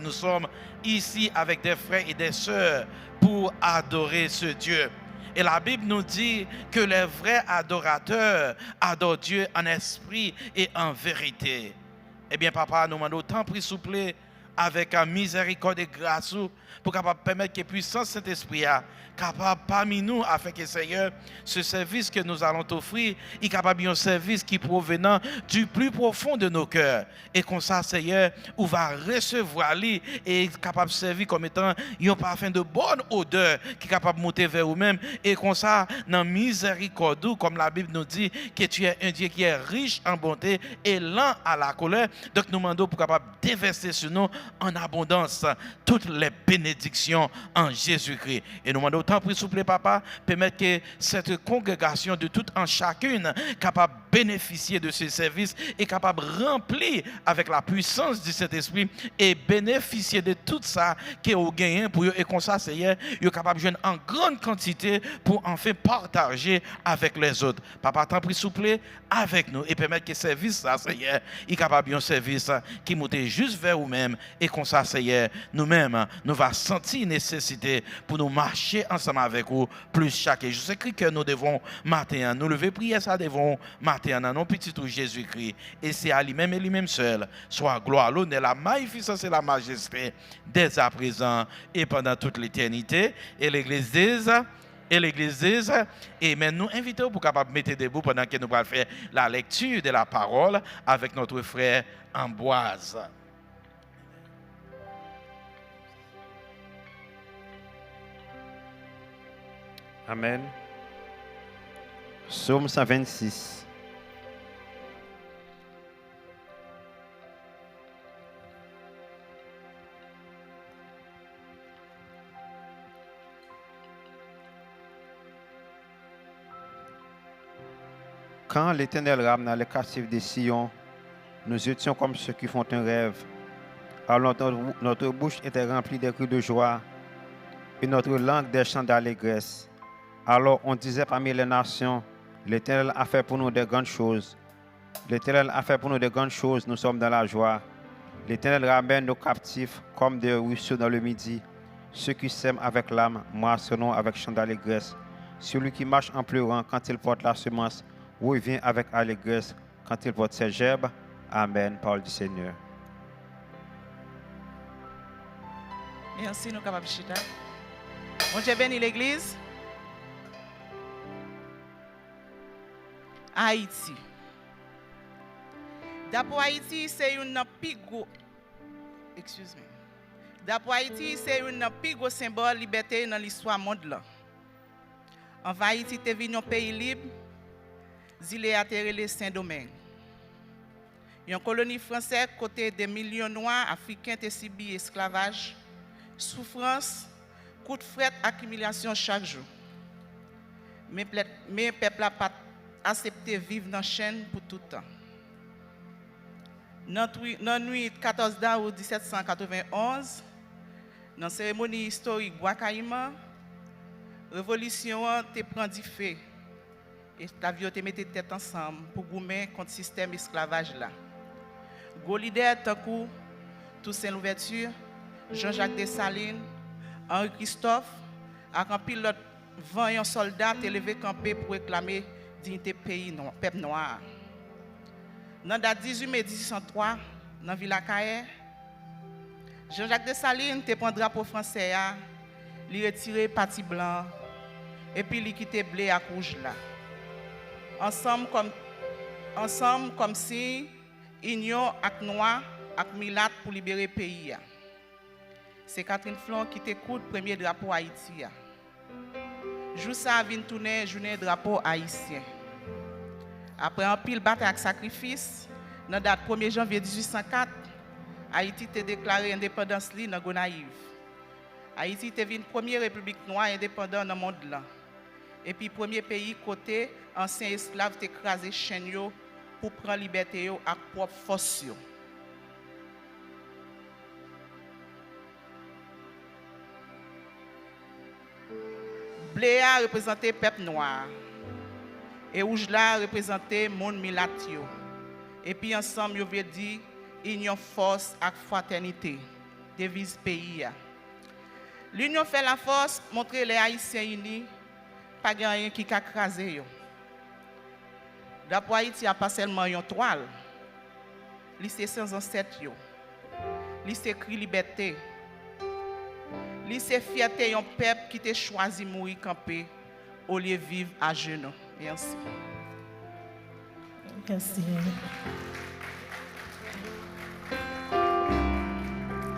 Nous sommes ici avec des frères et des sœurs pour adorer ce Dieu. Et la Bible nous dit que les vrais adorateurs adorent Dieu en esprit et en vérité. Eh bien, papa, nous demandons tant pris souple avec un miséricorde et grâce pour capable permettre que puissance Saint-Esprit a capable parmi nous afin que Seigneur, ce service que nous allons t'offrir, est capable un service qui provenant du plus profond de nos cœurs. Et comme ça, Seigneur, on va recevoir lui et capable de servir comme étant un parfum de bonne odeur qui est capable de monter vers vous-même. Et comme ça, dans miséricorde, comme la Bible nous dit, que tu es un Dieu qui est riche en bonté et lent à la colère. Donc nous demandons pour capable déverser sur nous en abondance toutes les bénédictions en Jésus-Christ. Et nous demandons autant pour souple papa, permettre que cette congrégation de tout en chacune capable de bénéficier de ce service et capable de remplir avec la puissance du Saint-Esprit et bénéficier de tout ça qui est au gain pour eux. Et comme ça, Seigneur, ils sont capables de jouer en grande quantité pour enfin partager avec les autres. Papa, tant pris souple avec nous et permettre que ce service, ça, Seigneur, est capable de un service qui monte juste vers vous-même. Et comme ça, Seigneur, nous-mêmes, nous va sentir nécessité pour nous marcher ensemble avec vous plus chaque jour. Je sais que nous devons matin, nous lever prier ça devons matin, non petit tout Jésus-Christ. Et c'est à lui-même et lui-même seul, soit gloire, l'honneur, la magnificence et la majesté dès à présent et pendant toute l'éternité. Et l'Église dise, et maintenant nous invitons pour capable mettre debout pendant que nous allons faire la lecture de la parole avec notre frère Ambroise. Amen. Psaume 126. Quand l'Éternel ramena les captifs de Sion, nous étions comme ceux qui font un rêve. Alors notre bouche était remplie des cris de joie et notre langue des chants d'allégresse. Alors on disait parmi les nations, l'Éternel a fait pour nous de grandes choses. L'Éternel a fait pour nous de grandes choses, nous sommes dans la joie. L'Éternel ramène nos captifs comme des ruisseaux dans le midi. Ceux qui sèment avec l'âme, moissonnons avec chant d'allégresse. Celui qui marche en pleurant quand il porte la semence, revient avec allégresse quand il porte ses gerbes. Amen, parole du Seigneur. Merci, nous capables de chita. Bon Dieu béni l'église. Haïti. D'après Haïti, c'est une pigo. Excuse me. D'après Haïti, c'est une pigo symbole de liberté dans l'histoire monde là. En Haïti, t'es venu un pays libre. Zile a terré Saint-Domingue. Une colonie française côté des millions de noirs africains te subi esclavage, souffrance, coup de fret, accumulation chaque jour. Mais le peuple n'a pas accepté de vivre dans la chaîne pour tout le temps. Dans la nuit 14 août 1791, dans la cérémonie historique Bois-Caïman, la révolution a pris du feu. Et la vie a mis tête ensemble pour gommer contre le système esclavage là. Gros leader tant que Toussaint Louverture, Jean-Jacques Dessalines, Henri Christophe, avec un pilote 20 soldats élevé campé pour réclamer dignité pays peuple noir. Dans la date 18 mai 1803, dans la ville de Caire, Jean-Jacques Dessalines te prend drapeau français, il retiré parti blanc et puis il quitté blé à rouge là. Ensemble comme si union avec noir avec milat pour libérer le pays. C'est Catherine Flon qui t'écoute premier drapeau Haïti. Jour ça vient tourner journée drapeau haïtien. Après un pile bataille avec sacrifice, dans la date 1er janvier 1804, Haïti a déclaré indépendance dans Gonaïve. Haïti est une première république noire indépendante dans le monde là. Et puis premier pays côté ancien esclave t'écrasé chaîne pour prendre liberté avec propre force. Blé a représenté le peuple noir. Et rouge là représenté le monde milatio. Et puis ensemble, ils veulent dire union, force et fraternité. devise pays. L'union fait la force, montrer les Haïtiens unis, pas rien qui a crasé. D'après Haïti, il n'y a pas seulement une toile. C'est sans ancêtres. C'est écrit liberté. C'est fierté d'un peuple qui t'a choisi de mourir camper au lieu de vivre à genoux. Merci. Merci.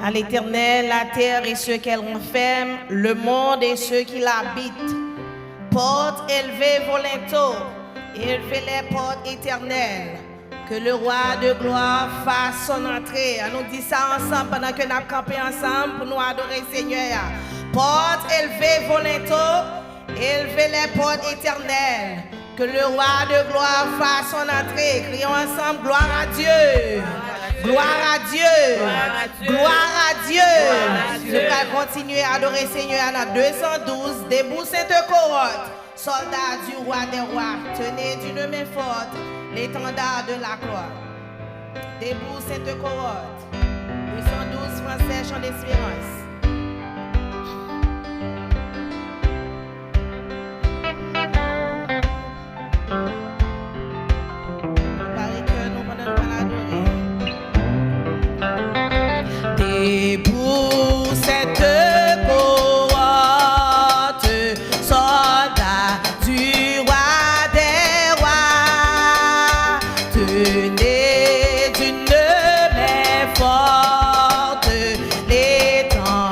À l'Éternel, la terre et ceux qu'elle renferme, le monde et ceux qui l'habitent. Portes élevées volonto, élevez les portes éternelles. Que le roi de gloire fasse son entrée. On nous dit ça ensemble pendant que nous avons campé ensemble pour nous adorer le Seigneur. Portes élevées volonto, élevez les portes éternelles. Que le roi de gloire fasse son entrée. Crions ensemble, gloire à Dieu. Gloire à Dieu. Gloire à Dieu. Nous allons continuer à adorer le Seigneur à 212, debout Sainte-Corotte. Soldats du roi des rois, tenez d'une main forte l'étendard de la gloire. Debout Sainte-Corotte. 212 Français, chant d'espérance. Debout cette cohorte, soldats du roi des rois, tenez d'une main forte l'étendard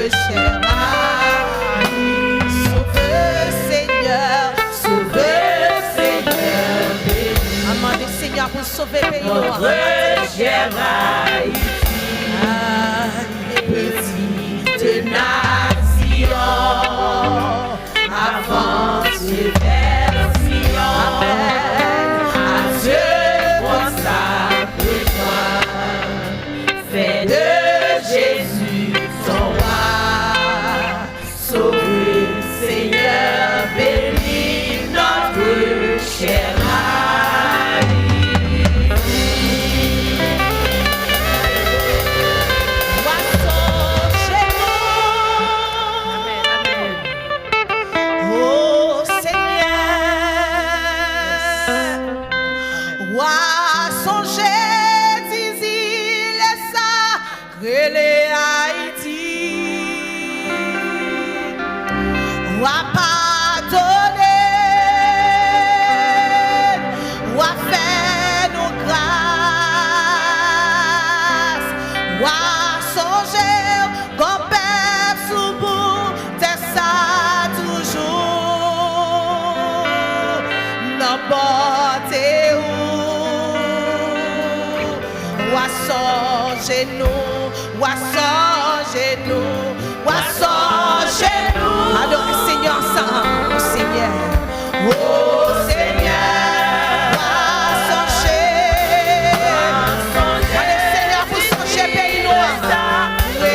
cher ami. Sauve, Seigneur, sauve, Seigneur. Demandez Seigneur pour sauver le pays. Notre cher Haïti, petite nation, avance vers Sion. Amen. À Dieu consacre-toi, fais de Jésus ton roi. Sauve, Seigneur, bénis notre cher adorez le Seigneur ensemble, Seigneur. Oh Seigneur, allez Seigneur pour songer pays noir. Songer,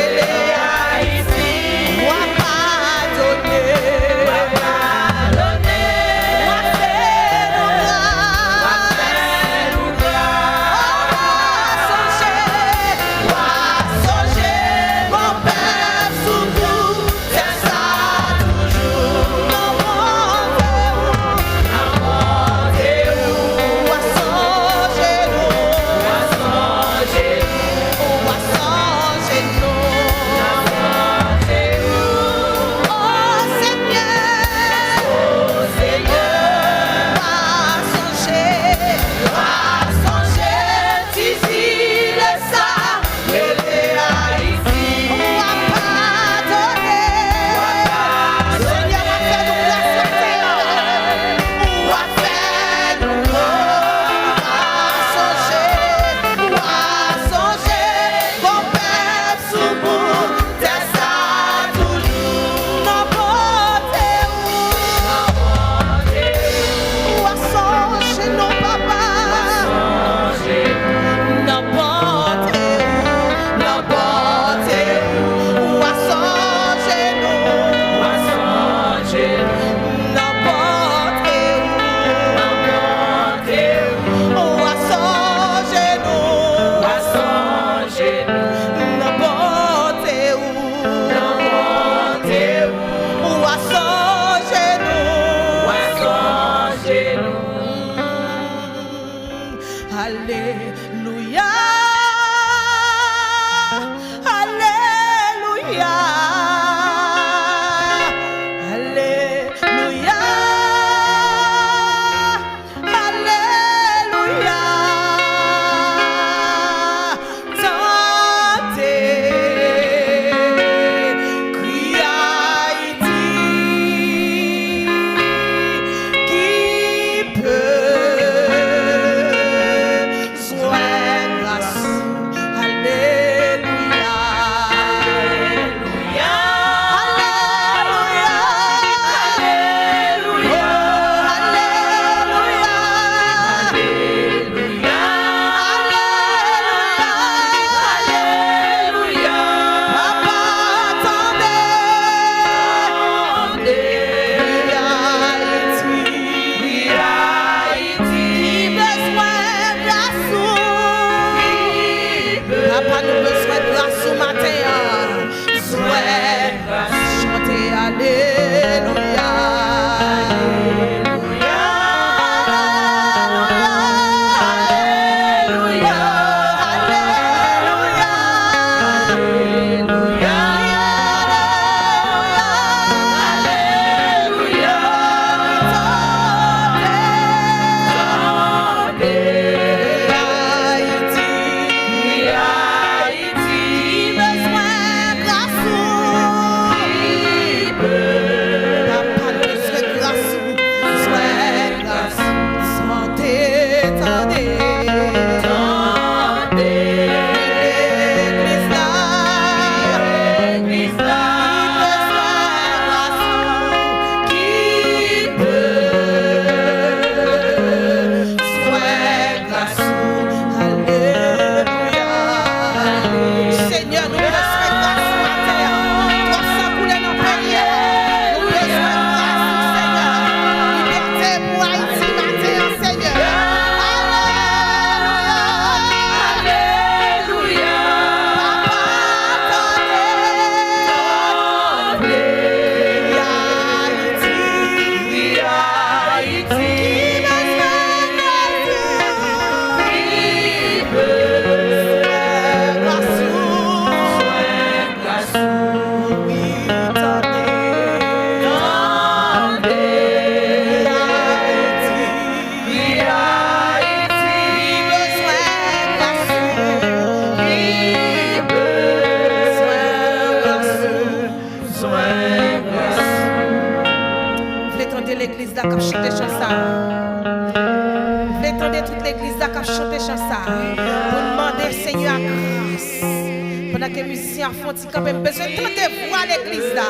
l'église là qui a chanté chanson. L'étendez toute l'église là qui a chanté chanson. Pour demander Seigneur grâce. Pendant que les musiciens font quand même besoin de voir l'église là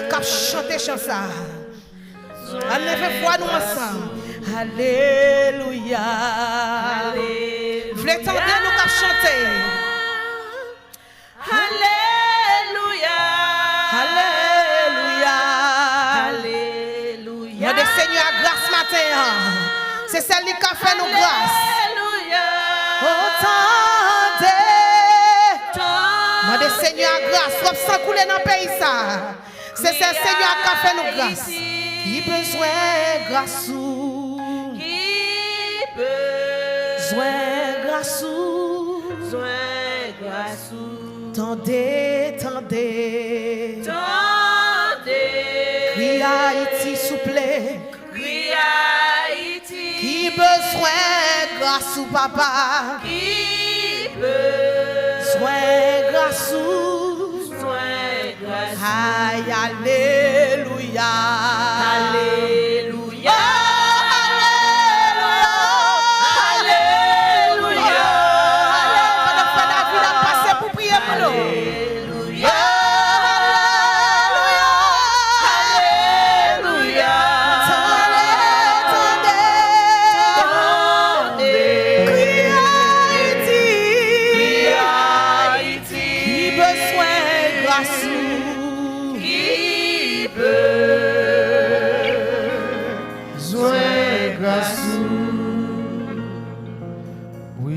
qui a chanté chanson. Allez, voir nous ensemble. Alléluia. Vous l'étendez nous qui a chanté. Alléluia. Alléluia. Alléluia. Mon Seigneur grâce matin. C'est celle qui a fait nous grâce. Alléluia. Mon Seigneur grâce. Soit sans couler dans le pays ça. C'est celle Seigneur qui a fait nous grâce. Qui besoin grâce ou. Qui besoin grâce ou. Besoin grâce ou. Tendez, tendez, tendez. Crie Haïti, s'il vous plaît. Crie Haïti. Qui besoin grâce ou papa. Qui besoin grâce ou. Besoin grâce ou. Aïe, alléluia. Alléluia.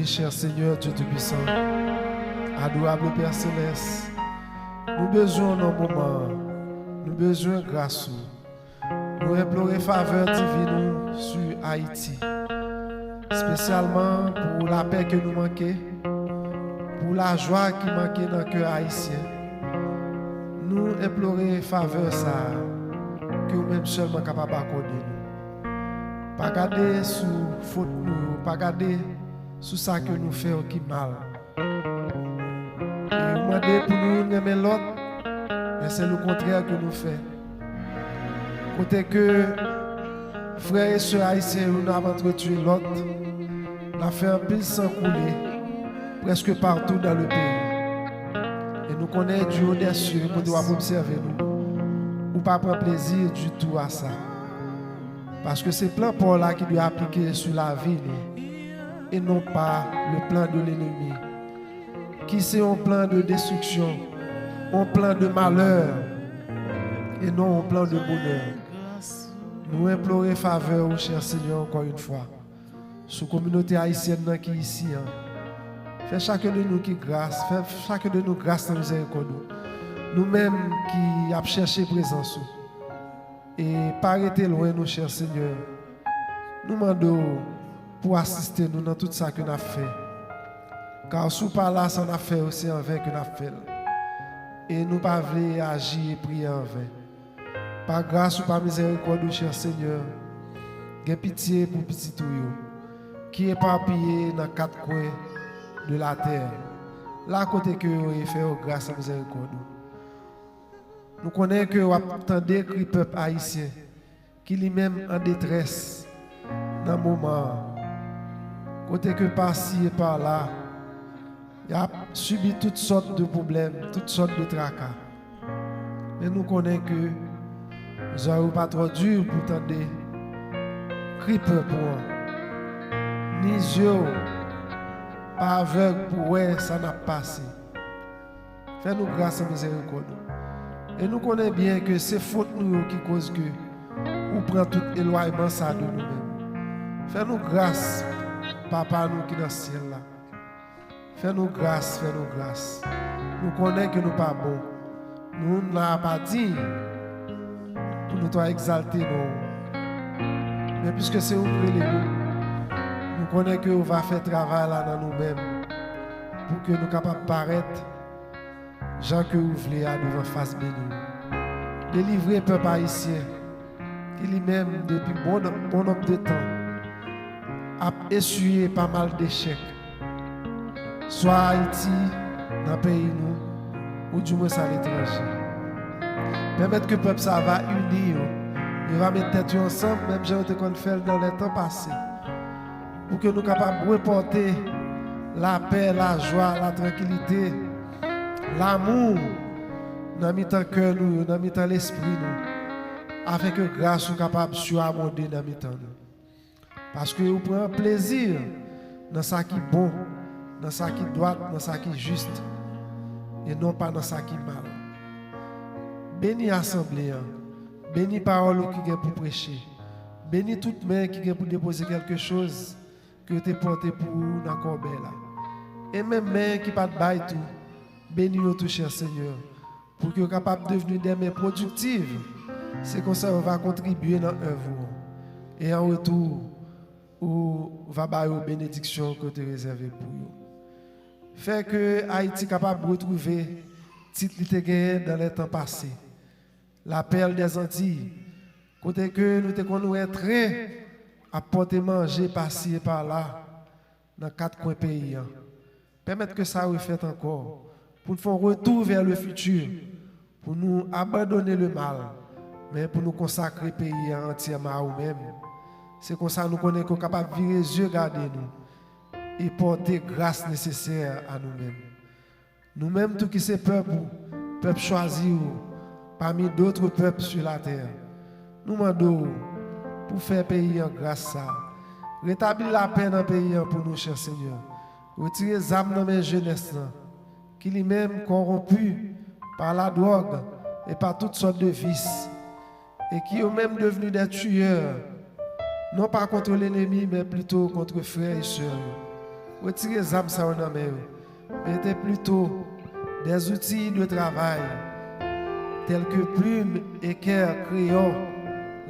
Cher Seigneur Dieu Tout-Puissant, adorable Père Céleste, nous besoin d'un moment, nous besoin de grâce, nous implorons faveur divine sur Haïti, spécialement pour la paix que nous manquons, pour la joie qui manquait dans le cœur haïtien. Nous implorons faveur ça, que nous-mêmes seulement capables d'accorder nous. Pas garder sous faute nous, pas garder sous ça que nous faisons qui mal. Et demander pour nous aimer l'autre, mais c'est le contraire que nous faisons. Côté que frères et sœurs haïtiens, nous avons entretenu l'autre, nous avons fait un pile sang couler presque partout dans le pays. Et nous connaissons du haut des cieux, nous devons observer nous. Ou pas prendre plaisir du tout à ça. Parce que c'est plein pour là qui doit appliquer sur la vie nous. Et non pas le plan de l'ennemi, qui c'est un plan de destruction, un plan de malheur, et non un plan de bonheur. Nous implorons faveur au cher Seigneur encore une fois, sur la communauté haïtienne qui est ici. Fais chacun de nous qui grâce, fais chacun de nous grâce dans la miséricorde. Nous-mêmes qui avons cherché présence. Et pas arrêter loin nous, cher Seigneur. Nous demandons pour assister nous dans tout ça que nous avons fait. Car sous par là, ça n'a fait aussi en vain que nous avons fait. Et nous ne pouvons pas agir et prier en vain. Par grâce ou par miséricorde, cher Seigneur, j'ai pitié pour petit tuyau qui est éparpillé dans 4 coins de la terre. Là, côté que vous avez fait grâce à miséricorde. Nous connaissons que vous attendez le peuple haïtien qui lui-même en détresse dans le moment. Côté que par-ci et par-là, il a subi toutes sortes de problèmes, toutes sortes de tracas. Mais nous connaissons que nous n'avons pas trop dur pour tendre cri pour ni yeux, pas aveugle pour ouais, ça n'a pas passé. Fais-nous grâce et miséricorde. Et nous connaissons bien que c'est faute nous qui cause que nous prenons tout éloignement ça de nous-mêmes. Fais-nous grâce, Papa nous qui est dans le ciel là. Fais-nous grâce, fais-nous grâce. Nous connaissons que nous ne sommes pas bons. Nous n'avons pas dit pour nous exalter non. Mais puisque c'est vous qui nous connaissons que nous va faire travail là dans nous-mêmes pour que nous soyons capables de paraître gens que vous voulez devant face de nous. Délivrer le peuple haïtien qui lui-même depuis bon nombre de temps a essuyé pas mal d'échecs. Soit Haïti, dans le pays nous, ou du moins à l'étranger. Permettre que le peuple ça va unir Il va mettre tête ensemble, même si on te fait dans les temps passés. Pour que nous soyons capables de reporter la paix, la joie, la tranquillité, l'amour dans notre cœur, dans notre l'esprit, afin que grâce soit capable de surabonder dans notre temps. Parce que vous prenez plaisir dans ce qui est bon, dans ce qui est droit, dans ce qui est juste, et non pas dans ce qui est mal. Bénis l'assemblée, bénis parole qui est pour prêcher, bénis toute main qui est pour déposer quelque chose que tu as porté pour nous dans le corbeille là. Et même main qui pas de bail tout, bénis-nous tout, cher Seigneur, pour que nous soyons capables de devenir des mains productives. C'est comme ça qu'on va contribuer dans l'œuvre. Et en retour, on va avoir une bénédiction que tu as réservée pour nous. Fait que Haïti est capable de retrouver le titre qu'il a gagné dans les temps passés. La perle des Antilles. Côté que nous avons train à porter manger par-ci et par-là dans 4 coins pays. Permettre que ça refait encore. Pour nous faire un retour vers le futur. Pour nous abandonner le mal. Mais pour nous consacrer le pays entièrement à nous-mêmes. C'est comme ça que nous connaissons qu'on est capable de virer les yeux, garder nous. Et porter grâce nécessaire à nous-mêmes. Nous-mêmes, tout qui c'est peuple choisi parmi d'autres peuples sur la terre. Nous demandons pour faire pays en grâce ça. Rétablir la paix dans le pays pour nous, cher Seigneur. Retirer les âmes dans mes jeunesse qui lui-même corrompus par la drogue et par toutes sortes de vices. Et qui ont même devenu des tueurs. Non pas contre l'ennemi, mais plutôt contre frères et sœurs. Retirez les âmes ça dans mes mettez plutôt des outils de travail tels que plume, équerre, crayon,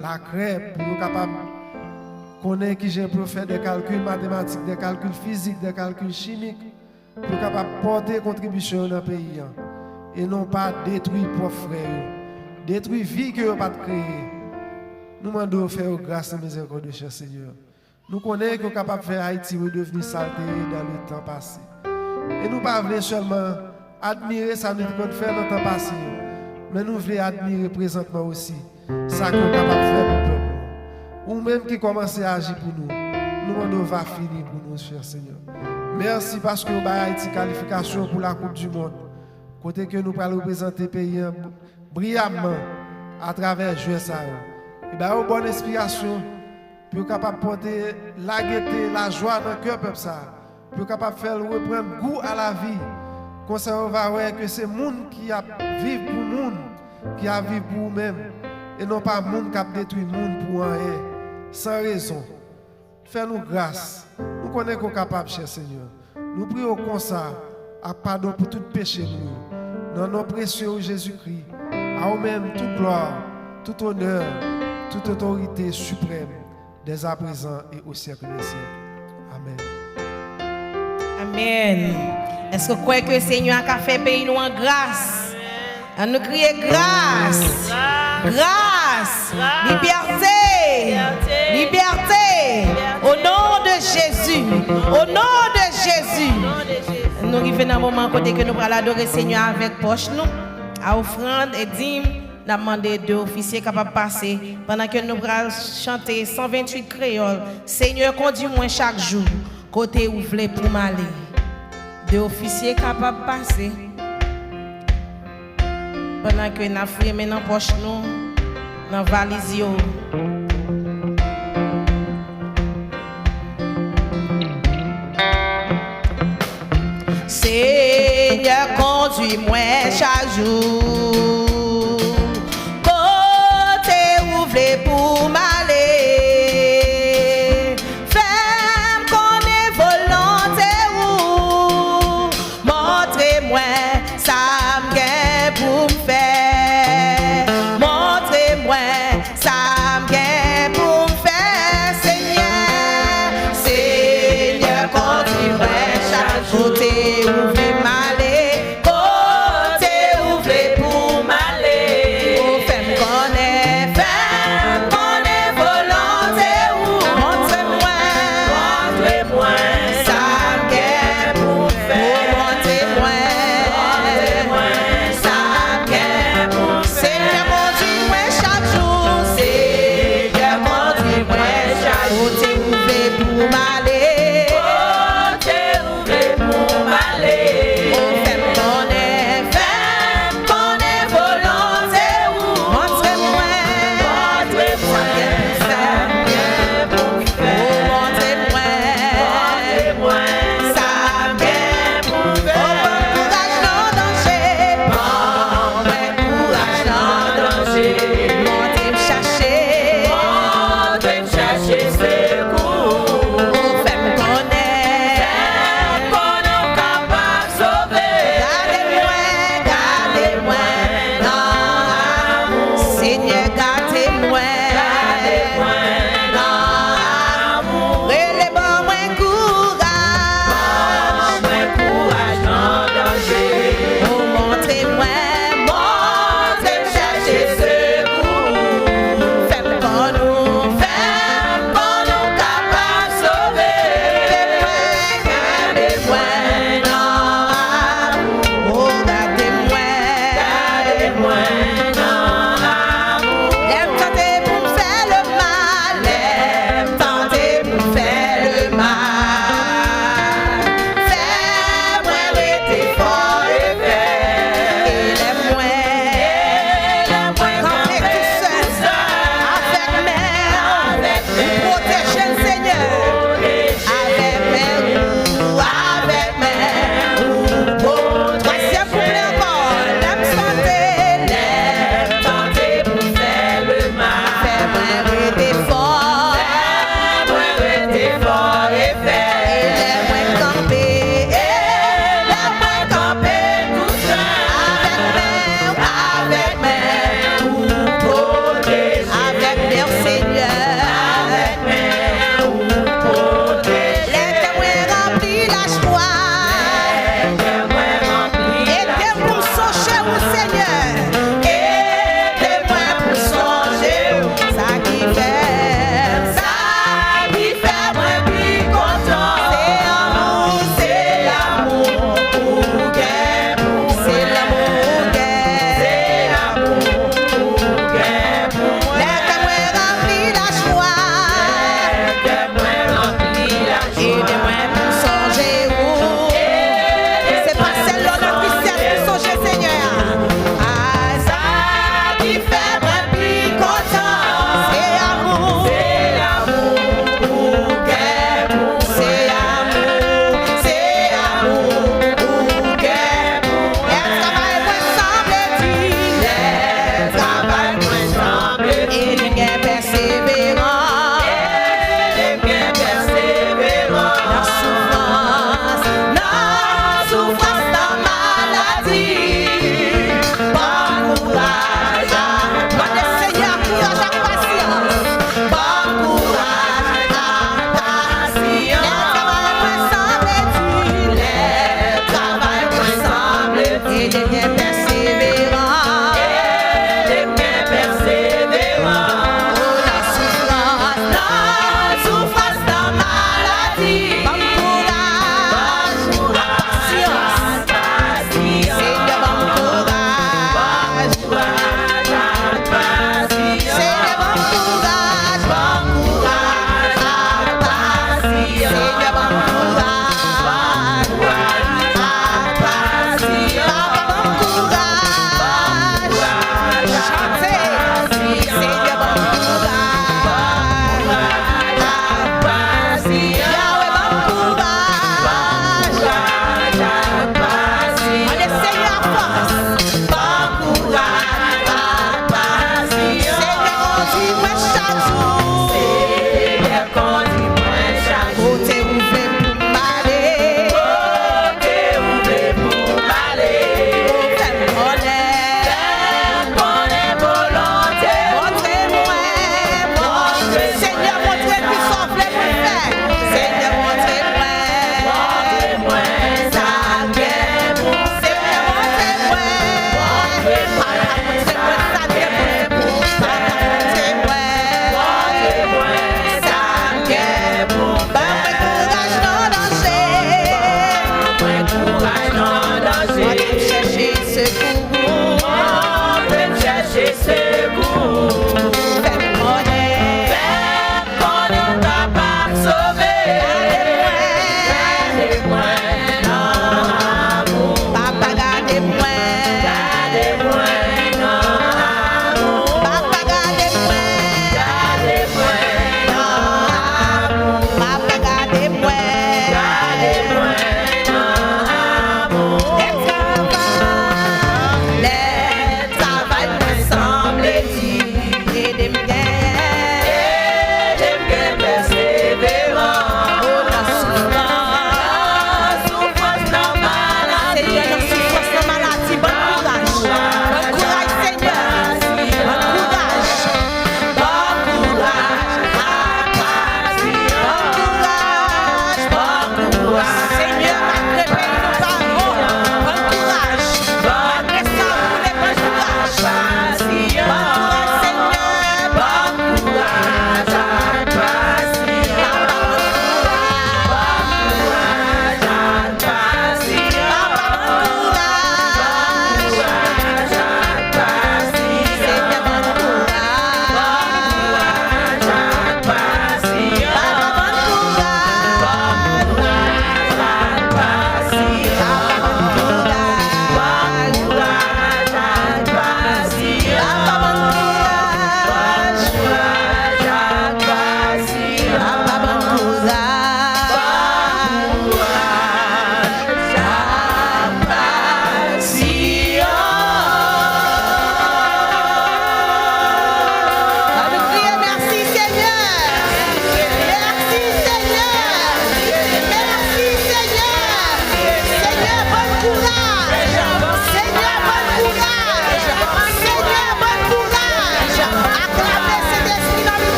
la crêpe, pour nous capables de connaître qui j'ai pour faire des calculs mathématiques, des calculs physiques, des calculs chimiques, pour capable porter contribution dans le pays. Et non pas détruire pour frères, détruire la vie que vous n'avez pas créée. Nous demandons faire grâce et miséricorde, cher Seigneur. Nous connaissons qu'on est capable de faire Haïti redevenir saleté dans le temps passé. Et nous ne voulons pas seulement admirer ça que nous avons fait dans le temps passé, mais nous voulons admirer présentement aussi ça qu'on est capable de faire pour le peuple. Ou même qui commence à agir pour nous. Nous demandons va finir pour nous, cher Seigneur. Merci parce que nous avons Haïti qualification pour la Coupe du Monde. Côté que nous allons représenter le pays brillamment à travers le jeu. Et bien, une bonne inspiration. Pour capable porter la gaieté, la joie dans le cœur peuple ça. Pour capable faire reprendre goût à la vie. Comme ça on va voir que c'est le monde qui a vivre pour le monde, qui a vivre pour eux-mêmes et non pas le monde qui a détruit le monde pour rien, sans raison. Fais-nous grâce. Nous connaissons qu'on est capable, cher Seigneur. Nous prions comme ça, à pardon pour tout péché nous. Dans nos précieux Jésus-Christ, à nous-mêmes toute gloire, tout honneur, toute autorité suprême. Dès à présent et au siècle des siècles. Amen. Amen. Est-ce que vous croyez que le Seigneur a fait pays nous en grâce? On nous crie grâce. Grâce. Liberté. Liberté. Au nom de Jésus. Au nom de Jésus. Nous arrivons dans un moment côté que nous allons adorer le Seigneur avec poche nous, à offrande et dîme. Nous avons demandé deux officiers capables de passer pendant que nous allons chanter 128 créoles. Seigneur, conduis-moi chaque jour, côté où vous voulez pour m'aller. Deux officiers capables de passer pendant que nous avons fouillé dans la poche, dans la valise. Seigneur, conduis-moi chaque jour. Pour m'aller, fais-moi connaître volonté ou montrez-moi ça m'gain pour me faire, montrez-moi ça m'gain pour me faire, Seigneur, Seigneur, conduis-moi chaque côté où je m'aller, côté où je pour m'aller.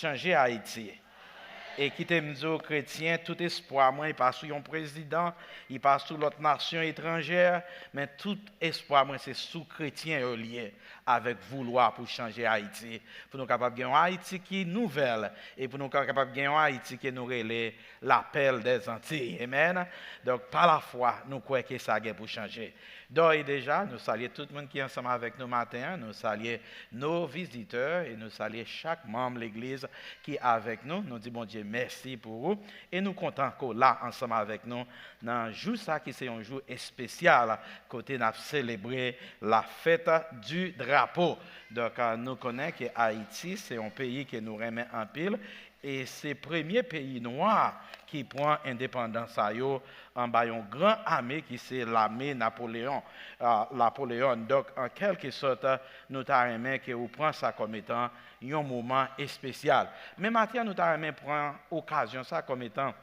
Changer Haïti. Et qui t'aime dire chrétien, tout espoir, moi, il passe sur un président, il passe sur l'autre nation étrangère, mais tout espoir, moi, c'est sous chrétien lié avec vouloir pour changer Haïti, pour nous capables de gagner Haïti qui est nouvelle, et pour nous capables de gagner Haïti qui nous relève l'appel des Antilles. Amen. Donc, par la foi, nous croyons que ça a pour changer. Donc, déjà, nous saluons tout le monde qui est ensemble avec nous matin, nous saluons nos visiteurs et nous saluons chaque membre de l'Église qui est avec nous. Nous disons, bon Dieu, merci pour vous. Et nous comptons qu'on là ensemble avec nous dans un jour ça qui c'est un jour spécial, côté nous célébrer la fête du drapeau. Donc, nous connaissons que Haïti, c'est un pays qui nous remet en pile. Et c'est le premier pays noir qui prend indépendance en bas une grande armée qui c'est l'armée Napoléon. Donc, en quelque sorte, nous avons que vous prenez ça comme étant un moment spécial. Mais maintenant, nous avons prendre occasion ça comme étant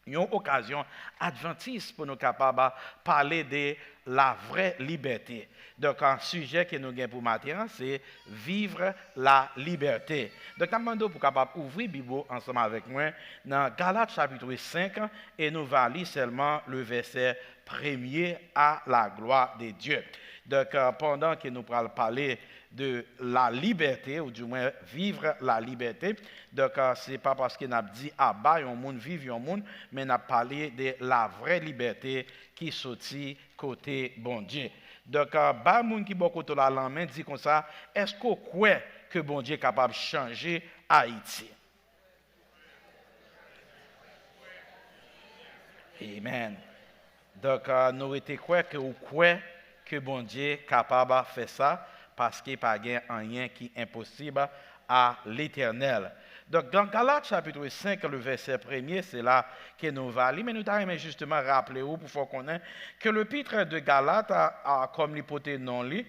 une occasion adventiste pour nous capables de parler de la vraie liberté. Donc, un sujet que nous avons pour maintenant, c'est vivre la liberté. Donc, nous demandons pour capable ouvrir la Bible ensemble avec moi dans Galates chapitre 5 et nous allons lire seulement le verset 1er à la gloire de Dieu. Donc, pendant que nous allons parler de la liberté, ou du moins vivre la liberté, donc ce n'est pas parce qu'on a dit « ah bah, un monde vive un monde », mais on a parlé de la vraie liberté qui sortit côté bon Dieu. Donc, bah, monde qui beaucoup de la main dit comme ça, est-ce qu'on croit que bon Dieu est capable de changer Haïti? Amen. Donc, nous étions croyants que bon Dieu est capable de faire ça, parce qu'il n'y a pas rien qui est impossible à l'Éternel. Donc, dans Galates chapitre 5, le verset 1er, c'est là que nous allons lire. Mais nous allons justement rappeler pour faire connaître que l'épître de Galates, comme l'hypothèse non-lit,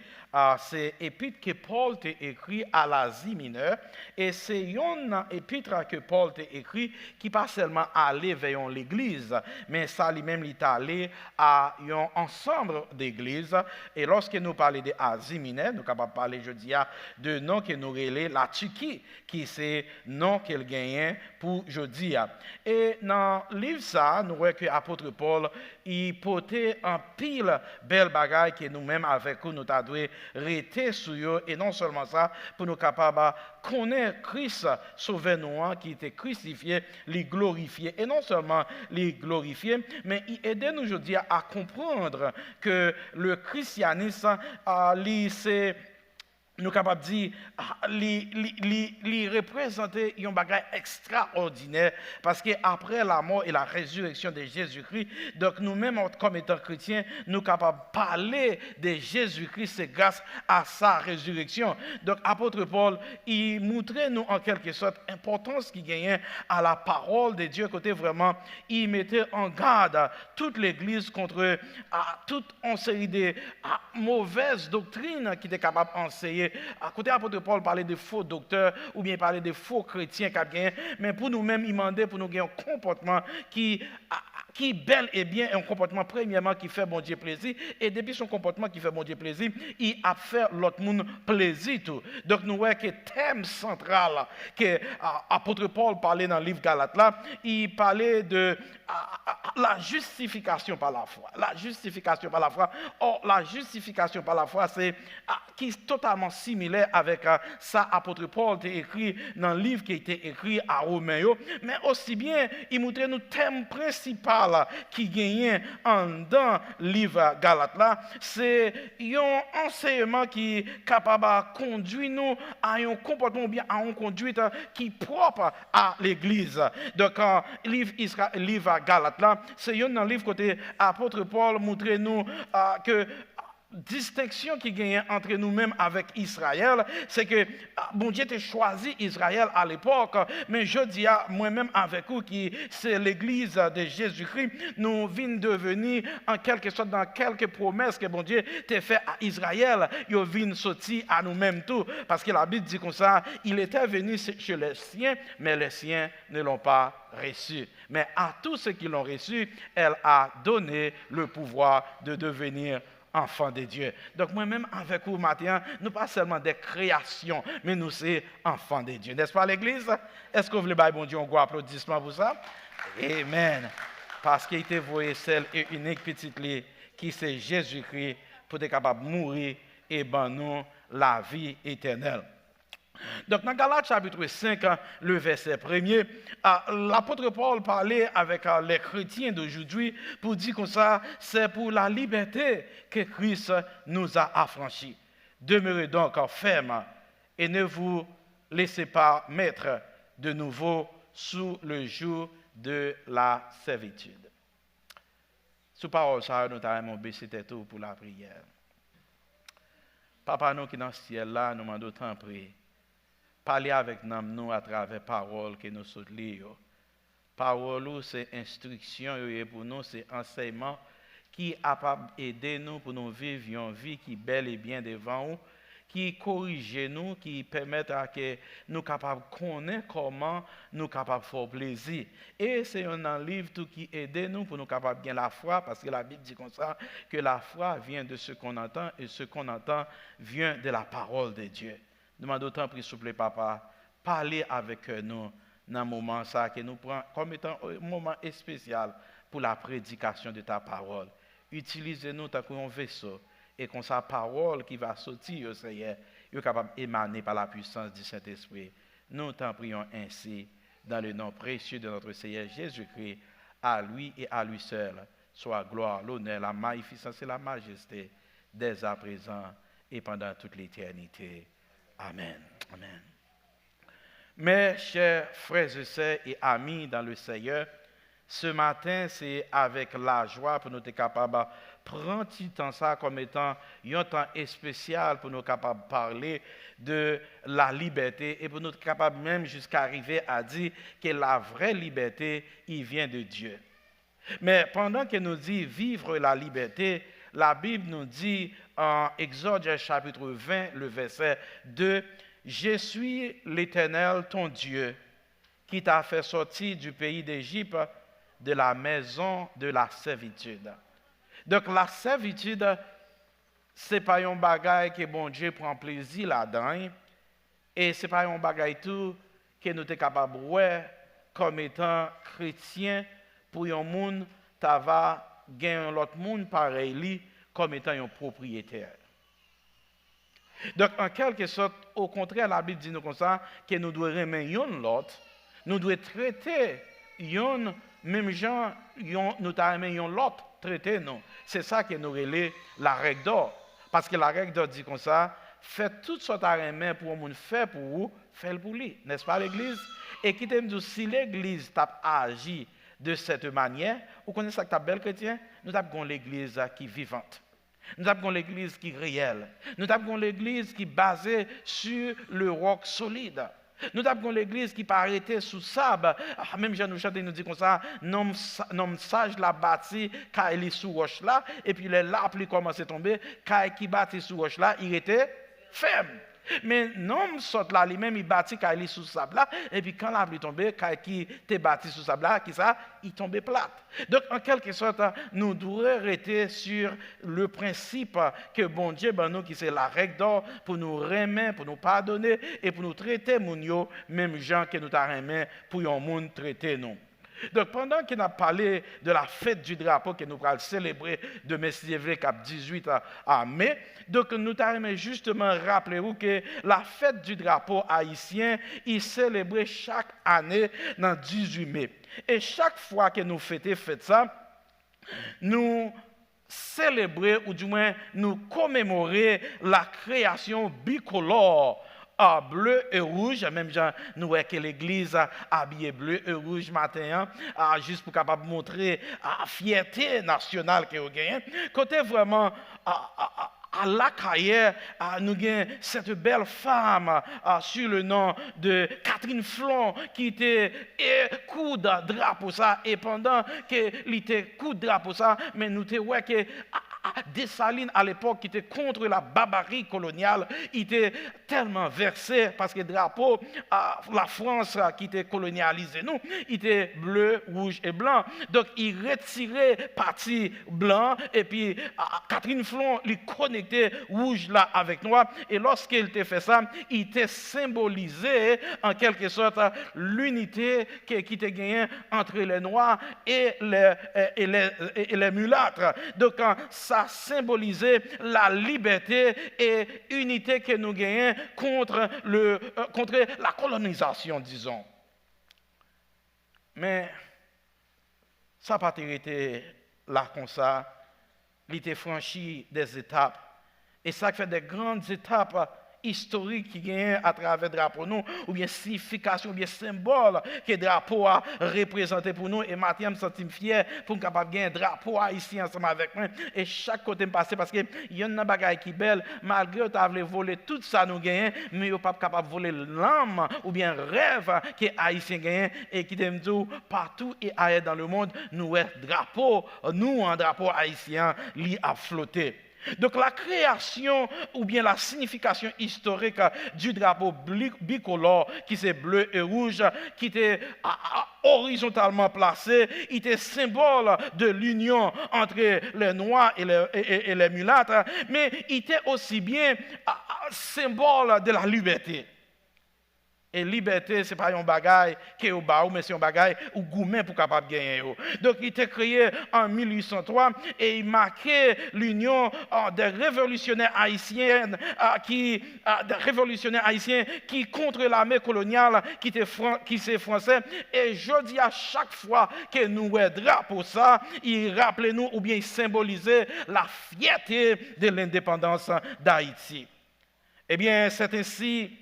c'est l'épître que Paul a écrit à l'Asie mineure. Et c'est une épître que Paul a écrit qui pas seulement allé vers l'église, mais ça lui-même il est allé à un ensemble d'églises. Et lorsque nous parlons de l'Asie mineure, nous sommes capables de parler, je dis, de nom que nous relèvons la Turquie, qui c'est nom qu'elle gagne pour jeudi. Et dans le livre ça, nous voyons que l'apôtre Paul, il portait un pile belle bagaille que nous-mêmes avec nous avons rester sur eux, et non seulement ça, pour nous capables de connaître Christ sauveur nous qui était crucifié, les glorifier, et non seulement les glorifier, mais il aide nous aujourd'hui à comprendre que le christianisme, c'est nous sommes capables de dire qu'il représentait un bagage extraordinaire parce qu'après la mort et la résurrection de Jésus-Christ, donc nous-mêmes, comme étant chrétiens, nous sommes capables de parler de Jésus-Christ, c'est grâce à sa résurrection. Donc, apôtre Paul, il montrait nous en quelque sorte l'importance qu'il gagnait à la parole de Dieu, côté vraiment, il mettait en garde toute l'Église contre toute une série de mauvaises doctrines qui étaient capables d'enseigner. À côté, l'apôtre Paul parlait de faux docteurs ou bien parlait de faux chrétiens qui gagné, mais pour nous-mêmes, il demandait pour nous gagner un comportement qui bel et bien un comportement premièrement qui fait bon Dieu plaisir, et depuis son comportement qui fait bon Dieu plaisir, il a fait l'autre monde plaisir tout. Donc nous voyons que le thème central que l'apôtre Paul parlait dans le livre Galates là, il parlait de la justification par la foi. La justification par la foi. Or, la justification par la foi, c'est qui est totalement similaire avec ça apôtre Paul a écrit dans le livre qui a été écrit à Romains, mais aussi bien, il montre nous thème principal qui gagne dans le livre Galates là, c'est un enseignement qui est capable de conduire nous à un comportement ou bien à une conduite qui est propre à l'Église. Donc, le livre Galates là, c'est dans le livre côté apôtre Paul montre nous que distinction qui gagne entre nous-mêmes avec Israël, c'est que bon Dieu a choisi Israël à l'époque, mais je dis à moi-même avec vous qui c'est l'église de Jésus-Christ, nous venons devenir en quelque sorte dans quelques promesses que bon Dieu t'a fait à Israël, ils viennent sortir à nous-mêmes tout, parce que la Bible dit comme ça, il était venu chez les siens, mais les siens ne l'ont pas reçu. Mais à tous ceux qui l'ont reçu, elle a donné le pouvoir de devenir enfants de Dieu. Donc moi-même avec vous matin, nous pas seulement des créations, mais nous sommes enfants de Dieu. N'est-ce pas l'Église? Est-ce que vous voulez bon Dieu un gros applaudissement pour ça? Amen. Parce qu'il était voué seul et unique petite lit qui c'est Jésus-Christ pour être capable de mourir et ben nous la vie éternelle. Donc, dans Galates chapitre 5, le verset 1er, l'apôtre Paul parlait avec les chrétiens d'aujourd'hui pour dire comme ça, c'est pour la liberté que Christ nous a affranchis. Demeurez donc fermes et ne vous laissez pas mettre de nouveau sous le joug de la servitude. Sous parole, ça, nous avons baissé tout pour la prière. Papa, nous qui dans le ciel là, nous demandons tant prier. Parler avec nous à travers parole que nous sommes lire. Parole, c'est instruction et pour nous, c'est enseignement qui est capable d'aider nous pour nous vivre une vie qui est belle et bien devant nous, qui corrige nous, qui permet à que nous capables de connaître comment nous capables de faire plaisir. Et c'est un livre tout qui aide nous pour nous capables de gagner la foi, parce que la Bible dit comme ça, que la foi vient de ce qu'on entend, et ce qu'on entend vient de la parole de Dieu. Demandons autant, s'il vous plaît, papa, parler avec nous dans un moment ça, que nous prenons comme étant un moment spécial pour la prédication de ta parole. Utilisez-nous comme un vaisseau, et comme sa parole qui va sortir au Seigneur, est capable d'émaner par la puissance du Saint-Esprit. Nous t'en prions ainsi, dans le nom précieux de notre Seigneur Jésus-Christ, à lui et à lui seul, soit gloire, l'honneur, la magnificence et la majesté, dès à présent et pendant toute l'éternité. Amen. Amen. Mes chers frères et sœurs et amis dans le Seigneur, ce matin, c'est avec la joie pour nous être capables de prendre ce temps ça comme étant un temps spécial pour nous être capables de parler de la liberté et pour nous être capables même jusqu'à arriver à dire que la vraie liberté, il vient de Dieu. Mais pendant que nous dit vivre la liberté, la Bible nous dit en Exode chapitre 20, le verset 2, « Je suis l'Éternel, ton Dieu, qui t'a fait sortir du pays d'Égypte, de la maison de la servitude. » Donc la servitude, ce n'est pas un bagage que bon Dieu prend plaisir là-dedans, et ce n'est pas un bagage tout que nous sommes capables de voir comme étant chrétien pour un monde qui va gagner l'autre monde pareil comme étant un propriétaire. Donc, en quelque sorte, au contraire, la Bible dit nous comme ça, que nous devons aimer l'autre, nous devons traiter même gens, nous devons l'autre, traiter nous. C'est ça que nous relève la règle d'or. Parce que la règle d'or dit comme ça, faites toutes sortes de main pour le monde, fait pour vous, faites pour lui. N'est-ce pas l'Église? Et qui t'aime dire, si l'Église t'a agi de cette manière, vous connaissez ça que t'as belle chrétien? Nous avons l'Église qui est vivante. Nous avons l'Église qui est réelle. Nous avons l'Église qui est basée sur le roc solide. Nous avons l'Église qui pas arrêtée sous sable. Même Jean nous chante, nous dit comme ça, non sage la bâti car il est sous roche là, et puis les larves qui commencent à tomber, car qui bâti sous roche là, il était ferme. Mais non sort là lui-même il bâtit car il est sous sable là, et puis quand l'arbre est tombé, car qui était bâti sous sable là, qui ça, il tombait plate. Donc en quelque sorte, nous devons rester sur le principe que bon Dieu ben nous qui c'est la règle d'or pour nous remettre, pour nous pardonner et pour nous traiter moun même gens que nous t'a remet pour un monde traiter nous. Donc, pendant qu'on a parlé de la fête du drapeau que nous allons célébrer de Messieurs cap 18 à mai, donc nous allons justement rappeler que la fête du drapeau haïtien est célébrée chaque année dans 18 mai. Et chaque fois que nous fêtons ça, nous célébrer ou du moins nous commémorer la création bicolore bleu et rouge, même genre nous voyons que l'église habillée bleu et rouge matin, juste pour capable montrer la fierté nationale que vous gagnez. Côté vraiment à la carrière, nous avons cette belle femme sur le nom de Catherine Flon qui était coup de drapeau ça, et pendant qu'elle était coup de drapeau ça, mais nous te voyons que Dessalines à l'époque qui était contre la barbarie coloniale, il était tellement versé parce que le drapeau, la France qui était colonialisée, nous, il était bleu, rouge et blanc. Donc, il retirait partie blanc et puis Catherine Flon, il connectait rouge là avec noir. Et lorsqu'il était fait ça, il était symbolisé en quelque sorte l'unité qui était gagnée entre les noirs et les mulâtres. Donc, ça symbolisait la liberté et unité que nous gagnons contre la colonisation, disons. Mais ça n'a pas été là comme ça. Il était franchi des étapes. Et ça fait des grandes étapes historiques qui gagnent à travers le drapeau nous, ou bien signification, ou bien symbole que le drapeau a représenté pour nous. Et maintenant, je me sens fier pour capable gagner un drapeau ici ensemble avec moi. Et chaque côté me passe parce qu'il y a une bagaille qui est belle, malgré que tu as voler tout ça nous gagnons, mais tu pas capable de voler l'âme ou bien rêve que les Haïtiens gagnent et qui t'aiment tout partout et ailleurs dans le monde, nous drapeau, nous un drapeau haïtien, lui a flotté. Donc la création ou bien la signification historique du drapeau bicolore qui c'est bleu et rouge, qui était horizontalement placé, il était symbole de l'union entre les noirs et les mulâtres, mais il était aussi bien symbole de la liberté. Et liberté, ce n'est pas un bagage qui est au bas, mais c'est un bagage ou gourmet pour capable gagner. Donc, il était créé en 1803 et il marquait l'union des révolutionnaires haïtiens qui contre l'armée coloniale qui c'est français. Et je dis à chaque fois que nous drapeau ça, il rappelait nous ou bien il symbolisait la fierté de l'indépendance d'Haïti. Eh bien, c'est ainsi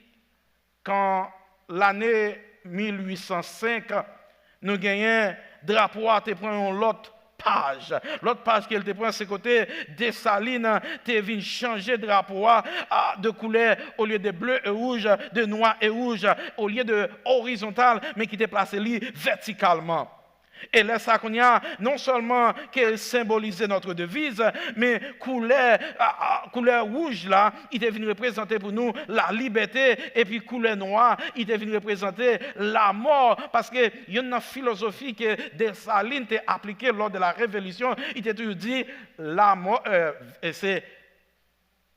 quand l'année 1805, nous gagnons drapeau à te prendre l'autre page. L'autre page qu'elle te prend, c'est côté Dessalines, te vient changer drapeau de couleur au lieu de bleu et rouge, de noir et rouge, au lieu de horizontal, mais qui te placé verticalement. Et là, ça qu'on y a, non seulement qu'elle symbolisait notre devise, mais couleur rouge là, il est venu représenter pour nous la liberté, et puis couleur noire, il est venu représenter la mort, parce qu'il y a une philosophie que Dessalines a appliquée lors de la Révolution, il t'a toujours dit la mort, c'est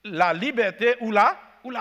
la liberté ou la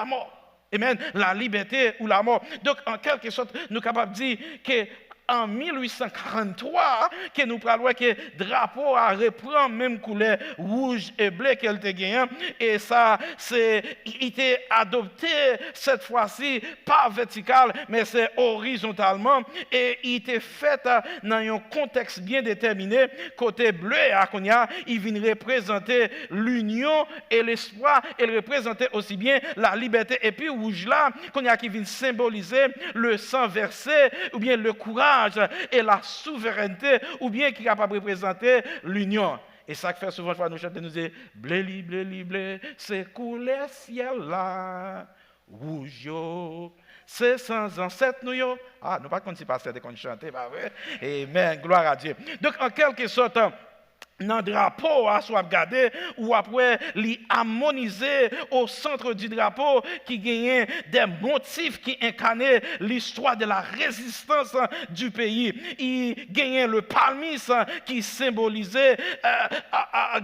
mort. Amen. La liberté ou la mort. Donc, en quelque sorte, nous sommes capables de dire que en 1843, que nous parlons que le drapeau a reprend même couleur rouge et bleu qu'elle a gagné. Et ça, il était adopté cette fois-ci, pas vertical, mais c'est horizontalement. Et il était fait dans un contexte bien déterminé. Côté bleu et Akonia, il vient représenter l'union et l'espoir. Il représentait aussi bien la liberté. Et puis rouge là, qui vient symboliser le sang versé ou bien le courage et la souveraineté, ou bien qui est capable de représenter l'union. Et ça fait souvent, nous chantons, nous disons, blé, blé, c'est couleur ciel là, rouge, c'est sans ancêtre nous. Ah, nous pas qu'on s'y passe qu'on chante, pas vrai? Amen, gloire à Dieu. Donc, en quelque sorte, dans le drapeau, soit regardé, ou après, l'harmoniser au centre du drapeau qui gagnait des motifs qui incarnaient l'histoire de la résistance du pays. Il gagnait le palmis qui symbolisait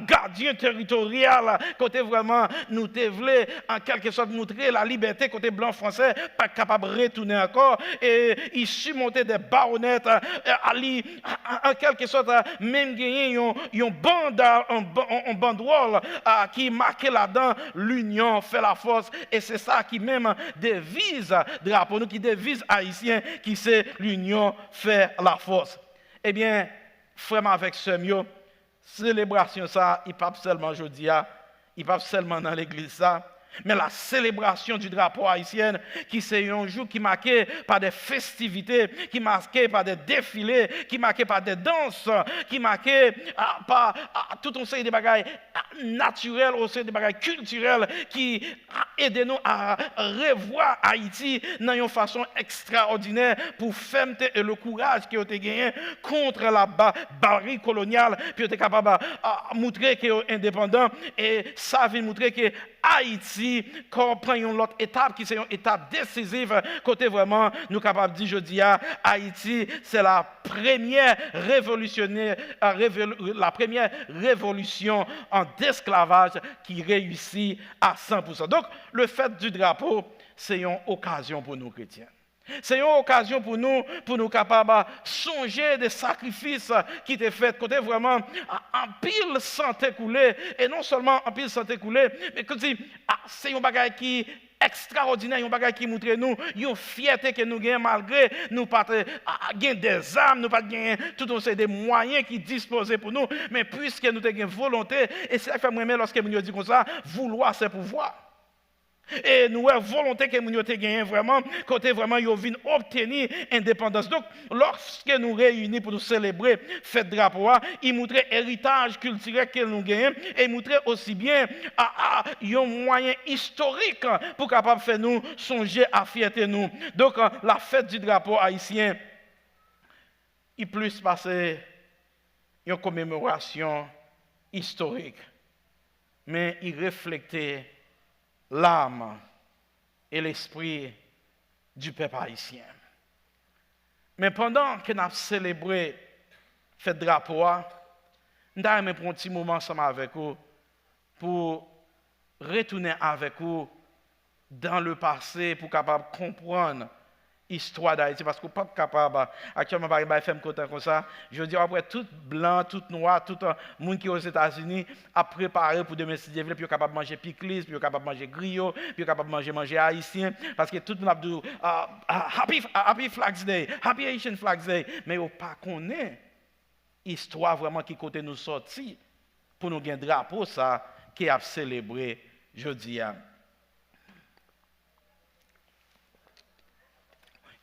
gardien territorial, côté vraiment nous voulons en quelque sorte montrer la liberté, côté blanc français, pas capable de retourner encore, et il surmontait des baronnettes, en quelque sorte, même gagné un banderole qui marquait là-dedans l'union fait la force, et c'est ça qui même devise drapeau nous, qui devise haïtien, qui c'est l'union fait la force. Eh bien, frère avec ce mieux, célébration ça, il ne pas seulement aujourd'hui, il ne pas seulement dans l'église ça, mais la célébration du drapeau haïtien, qui c'est un jour qui est marqué par des festivités, qui est marqué par des défilés, qui est marqué par des danses, qui est marqué par tout un série de bagages naturels, aussi des bagages culturels, qui aident nous à revoir Haïti dans une façon extraordinaire pour faire et le courage qui a été gagné contre la barbarie coloniale, puis être capable de montrer qu'il est indépendant, et ça vient montrer que Haïti comprend une autre étape qui c'est une étape décisive côté vraiment nous capables de dire jeudi Haïti c'est la première la première révolution en esclavage qui réussit à 100%. Donc le fait du drapeau c'est une occasion pour nous chrétiens. C'est une occasion pour nous capables de songer des sacrifices qui étaient faits, côté vraiment en pile santé coulée, et non seulement en pile santé coulée, mais que c'est un bagage qui extraordinaire, un bagage qui montre nous une fierté que nous gagnons malgré nous pas gagner des armes, nous pas gagner tout c'est des moyens qui disposés pour nous, mais puisque nous avons une volonté, et c'est ça que fait moi lorsque nous dit comme ça, vouloir c'est pouvoir. Et nous avons volonté que nous ayons gagné vraiment, côté vraiment, nous avons obtenir l'indépendance. Donc, lorsque nous réunissons pour nous célébrer fête drapeau, il montre l'héritage culturel que nous gagnons et il montre aussi bien un moyen historique pour capable faire nous songer à fierté nous. Donc, la fête du drapeau haïtien, il plus passer une commémoration historique, mais il reflète l'âme et l'esprit du peuple haïtien. Mais pendant que nous avons célébré fête drapeau, nous avons pris un petit moment ensemble avec vous pour retourner avec vous dans le passé pour capable comprendre l'histoire d'Haïti, parce qu'on n'est pas capable, actuellement, par exemple, FM côté comme ça, je dis après tout blanc, tout noir, tout le monde qui est aux États-Unis a préparé pour demain se développer, puis capable de manger pickles, puis capable de manger griot, puis capable de manger haïtien, parce que tout le monde a dit Happy Flags Day, Happy Haitian Flags Day, mais on ne connaît pas l'histoire vraiment qui côté nous sorti pour nous gagner drapeau ça qui a célébré jeudi.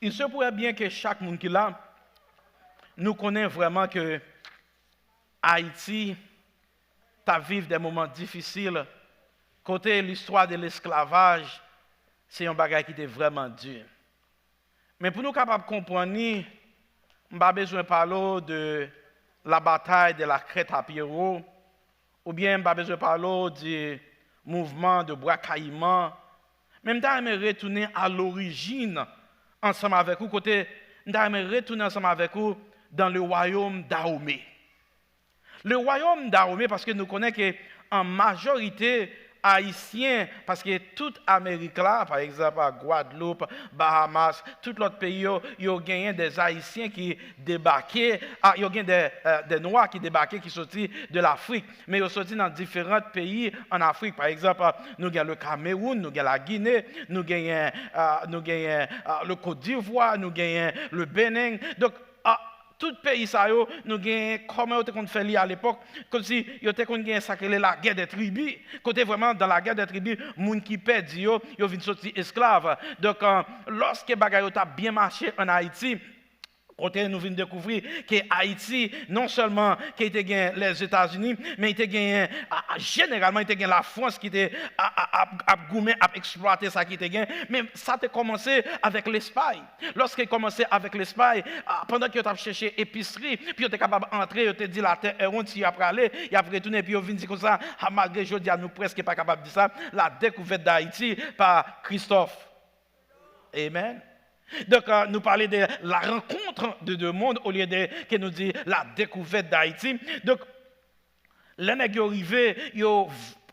Il se pourrait bien que chaque monde qui est là, nous connaît vraiment que Haïti a vécu des moments difficiles. Côté l'histoire de l'esclavage, c'est un bagage qui était vraiment dur. Mais pour nous capables de comprendre, nous n'avons pas besoin de parler de la bataille de la Crête à Pierrot, ou bien nous n'avons pas besoin de parler du mouvement de Bois-Caïman. Même temps, nous retourner à l'origine ensemble avec vous, côté, nous allons retourner ensemble avec vous dans le royaume d'Ahomey. Le royaume d'Ahomey, parce que nous connaissons qu'en majorité haïtien, parce que toute Amérique là, par exemple, Guadeloupe, Bahamas, tout l'autre pays, il y a gagné des Haïtiens qui débarquaient, il y a gagné des Noirs qui débarquaient, qui sortaient de l'Afrique, mais ils sont sortis dans différents pays en Afrique. Par exemple, nous avons le Cameroun, nous avons la Guinée, nous avons le Côte d'Ivoire, nous avons le Bénin. Donc, tout pays ça nous avons comment on fait à l'époque comme si yo te kon gagne sacré la guerre des tribus côté vraiment dans la guerre des tribus moun qui perd yo vinn sortir esclave. Donc lorsque bagaille t'a bien marché en Haïti, côté nous venons découvrir que Haïti, non seulement qui était gagné les États-Unis, mais il était gagné généralement il était gagné la France qui était à exploiter ça qui était gagné. Mais ça a commencé avec l'Espagne. Lorsqu'il commençait avec l'Espagne, pendant qu'il a cherché épicerie, puis il était capable d'entrer, il était dit la terre est ronde, il a aller, il a retourné, puis il vient dire comme ça, malgré je dis à nous presque pas capable de dire ça, la découverte d'Haïti par Christophe. Amen. Donc, nous parlons de la rencontre de deux mondes au lieu de que nous dit la découverte d'Haïti. Donc, les nègres arrivés, ils ont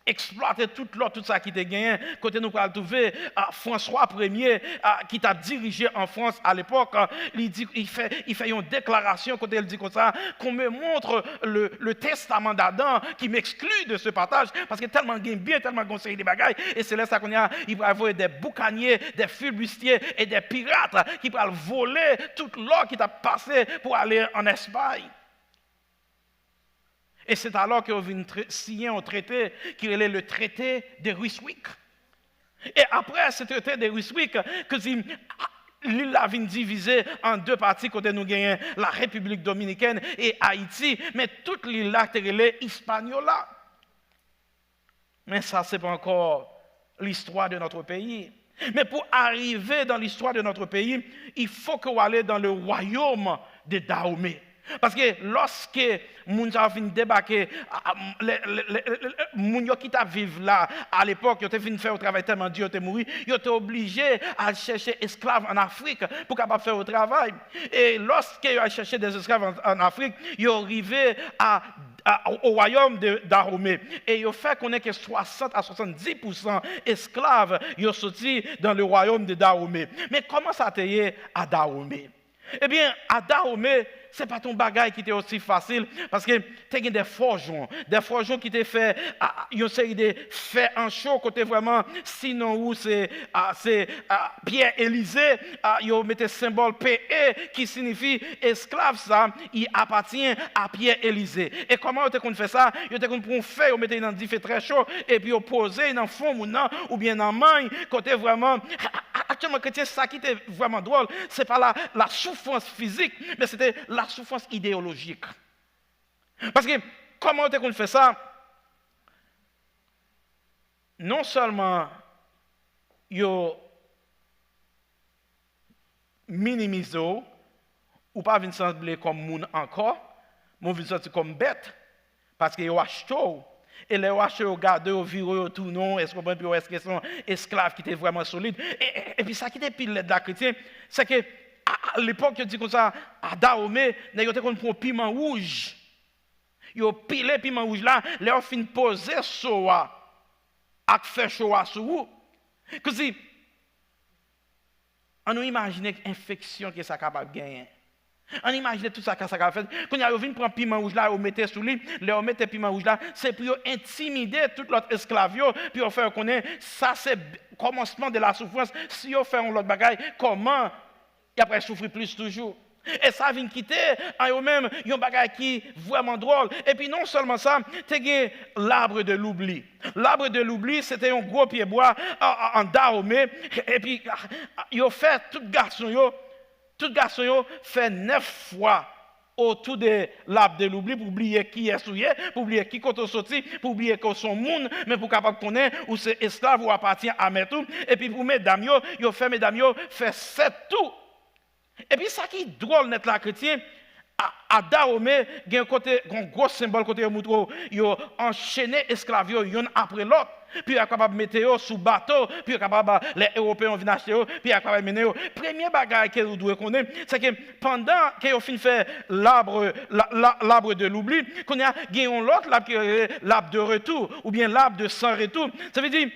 exploité tout ça qui était gagné. Côté nous parlons trouver François Ier qui t'a dirigé en France à l'époque. Il fait une déclaration côté il dit comme ça qu'on me montre le testament d'Adam qui m'exclut de ce partage parce que tellement gagne bien, tellement conseillé des bagailles et c'est là ça qu'on a il va avoir des boucaniers, des flibustiers et des pirates qui vont voler toute l'or qui t'a passé pour aller en Espagne. Et c'est alors qu'on vient signer un traité qui est le traité de Ryswick. Et après ce traité de Ryswick, que l'île a été divisée en deux parties, côté nous gagnons la République dominicaine et Haïti, mais toute l'île là est Hispaniola. Mais ça, ce n'est pas encore l'histoire de notre pays. Mais pour arriver dans l'histoire de notre pays, il faut qu'on aille dans le royaume de Dahomey. Parce que lorsque moun sa fin débarquer, moun yo qui t'a vivre là à l'époque, yo te fin faire au travail tellement dur, te mourir, yo te obligé à chercher esclaves en Afrique pour capable faire au travail. Et lorsque yo a cherché des esclaves en Afrique, yo arrivé au royaume d'Aromé. Et il fait qu'on est que 60 à 70% esclaves ils sont sortis dans le royaume de Dahomey. Mais comment ça a été à Dahomey? Eh bien, à Dahomey, ce n'est pas ton bagage qui était aussi facile parce que tu as des forgerons qui t'ont fait une série de faits en chaud côté vraiment, sinon où c'est Pierre Élysée, ils mettaient symbole PE qui signifie esclave, ça, il appartient à Pierre Élysée. Et comment on fait ça? Ils ont pris un fait, ils mettaient dans des faits très chauds et puis ils posé dans le fond ou bien dans la main, côté vraiment. Actuellement, chrétien, ça qui était vraiment drôle, ce n'est pas la souffrance physique, mais c'était la souffrance idéologique. Parce que, comment on fait ça? Non seulement, ils minimisent, ou pas venir sembler comme moun encore, mais venir sentir comme bête, parce qu'ils ont acheté. Et les rochers regardent, ils virent tout non, est-ce que sont esclaves qui étaient vraiment solides. Et puis ça qui était pile de la chrétien, c'est que à l'époque, ils dit comme ça, à Dahomey, ils ont pris un piment rouge. Ils ont pilé le piment rouge là, ils ont fini de poser sur à faire chaud sur vous. Que si, on imagine l'infection que ça capable de gagner. On imagine tout ça que ça a fait. Quand ils viennent prendre piment rouge là, ils mettent sous lui, ils mettent piment rouge là, c'est pour intimider tout l'autre esclave, puis on fait connaître ça c'est le commencement de la souffrance. Si on fait un autre bagaille, comment il après souffrir plus toujours. Et ça vient quitter en eux-mêmes, il y a un bagage qui est vraiment drôle. Et puis non seulement ça, tu as l'arbre de l'oubli. L'arbre de l'oubli, c'était un gros pied bois en Dahomey. Et puis, ils ont fait tout garçon fait 9 fois autour de l'arbre de l'oubli pour oublier qui est souillé, pour oublier qui est sorti, pour oublier qu'ils sont monde, mais pour capable connaître où c'est esclave ou appartient à Metou. Et puis pour mesdames, ils ont fait mesdames, fait 7 tout. Et puis ça qui est drôle net la chrétien, à Dahomey, il y a un gros symbole côté Moutro, ils ont enchaîné esclaves l'un après l'autre. Puis ils sont capables de mettre sous bateau, puis ils sont capables les Européens viennent acheter, puis ils sont capables de mener. Premier bagage que vous devez connaître, c'est que pendant qu'ils ont fini de faire l'arbre de l'oubli, qu'on a gagné l'autre l'arbre de retour, ou bien l'arbre de sans retour. Ça veut dire,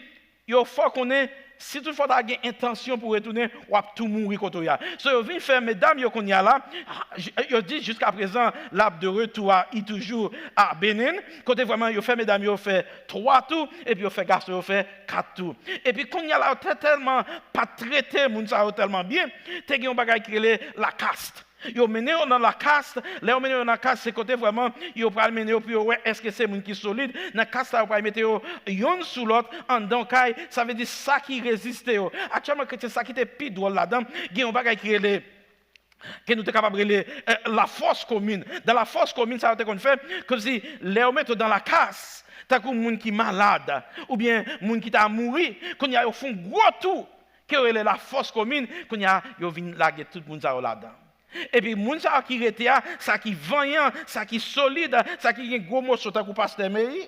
il faut qu'on ait. Si toutefois tu as une intention pour retourner, ou à tout mourir quand tu y a. So, vous venez faire, mesdames, qu'on y a là, je dis jusqu'à présent, l'arbre de retour est toujours à Bénin. Côté vraiment, vous fait, mesdames, vous fait 3 tours, et puis vous fait garçon, vous fait 4 tours. Et puis, quand il y a là, tellement pas traité, moun ça tellement bien, tu as un bagage qui est la caste. Ils ont mené dans la caste, les ont mené dans la caste, c'est côté vraiment, ils ont pas mené puis ouais, est-ce que c'est moun qui solide? Dans la caste, ils ont pas mettre yon sous l'autre en dankai, ça veut dire ça qui résiste. Actuellement, c'est ça qui était plus drôle là-dedans, il y a un bagage qui est que nous sommes capables de la force commune. Dans la force commune, ça veut dire qu'on fait que si les mettent dans la caste, t'as comme moun qui malade ou bien moun qui t'a mouru, qu'on y a au fond gros tout, que la force commune, qu'on y a yo vinn laguer tout le monde ça là-dedans. Et puis, moun sa qui rete ça qui vaillant, ça qui solide, ça qui a gros morceau, ta coup pasteur Mary.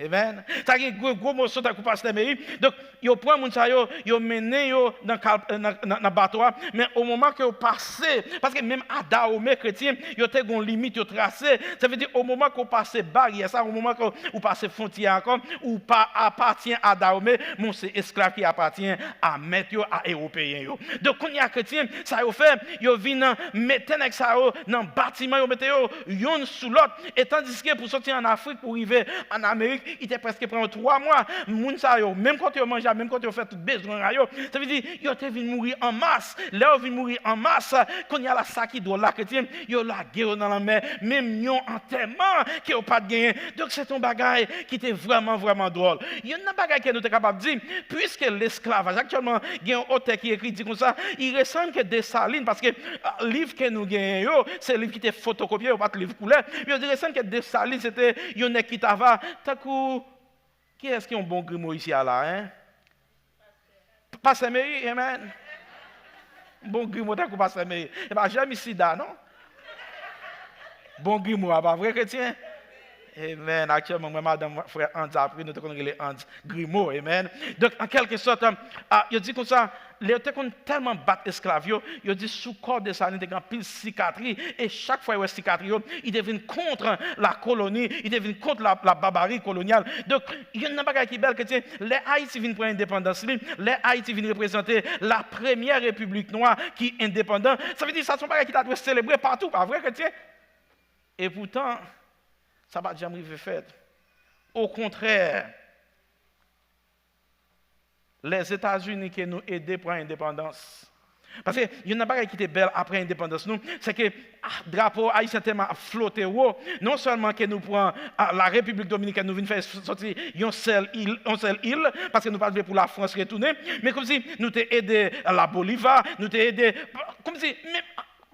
Amen. Ça qui a gros morceau, ta coup pasteur Mary. Donc, yo prend moun sa yo mené yo dans bateau, mais au moment que yo passé, parce que même à Dahomey chrétien, yo te gon limite yo tracé. Ça veut dire au moment qu'on passe barrière, ça au moment qu'on passe frontière encore, ou pas appartient à Dahomey, mon c'est esclave qui appartient à mettre à européen yo. Donc quand y a chrétien, ça yo fait, yo vinn mettre avec ça dans bâtiment yo mettre yon sous l'autre, et tandis que pour sortir en Afrique pour arriver en Amérique, il était presque prend 3 mois. Moun sa yo, même quand yo mange, même quand yo fait tout besoin yo, ça veut dire yo te vinn mourir en masse. Là yo vinn mourir en masse, quand y a la ça qui doit la chrétien, yo la guerre dans la mer, même yon enterrement qui yo pas de gagner. Donc c'est un bagage qui était vraiment drôle. Il y a un bagage que nous sommes capables de dire, puisque l'esclavage actuellement, il y a un auteur qui écrit comme ça, il ressemble que Dessalines parce que le livre que nous gagnons, c'est le livre qui était photocopié, pas le livre couleur. Il ressemble que Dessalines c'était yon qui t'ava qui est-ce qui a un bon grimo ici là, hein? Pasteur Mary, amen. Bon grimoire, t'as pas ça, mais jamais sida, non? Bon grimoire, pas vrai chrétien? Amen. Actuellement, moi, madame, frère Hans a appris, nous te connaissons les Hans Grimaud. Amen. Donc, en quelque sorte, il dit comme ça, les gens ont tellement battu esclaves, il dit sous corps de ça, il y a pile cicatrice, et chaque fois qu'il y a cicatrice, il devient contre la colonie, il devient contre la barbarie coloniale. Donc, il y a une chose qui est belle, que les Haïti viennent prendre l'indépendance, les Haïti viennent représenter la première république noire qui est indépendante. Ça veut dire que ça sont pas qui doit célébrer partout, pas vrai, chrétien? Et pourtant, ça va jamais arriver fait. Au contraire, les États-Unis qui nous aident pour l'indépendance. Parce qu'il y a une chose qui était belle après l'indépendance, c'est que le drapeau haïtien tellement flotté haut, non seulement que nous prenons la République dominicaine, nous venons faire sortir une seule île, parce que nous parlons pour la France retourner, mais comme si nous t'ai aidé à la Bolivar, nous t'ai aidé, comme si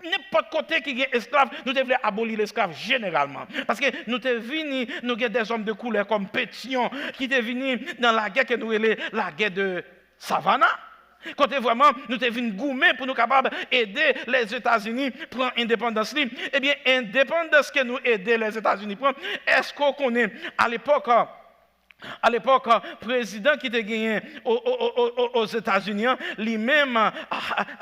n'importe côté qui est esclave, nous devons abolir l'esclave généralement. Parce que nous sommes venus, nous avons des hommes de couleur comme Pétion, qui sont venus dans la guerre que nous appelons la guerre de Savannah. Quand vraiment, nous sommes venus goumer pour nous capables d'aider les États-Unis à prendre l'indépendance. Eh bien, l'indépendance que nous aidons les États-Unis à prendre, est-ce qu'on connaît à l'époque, président qui était gagné aux États-Unis, lui-même,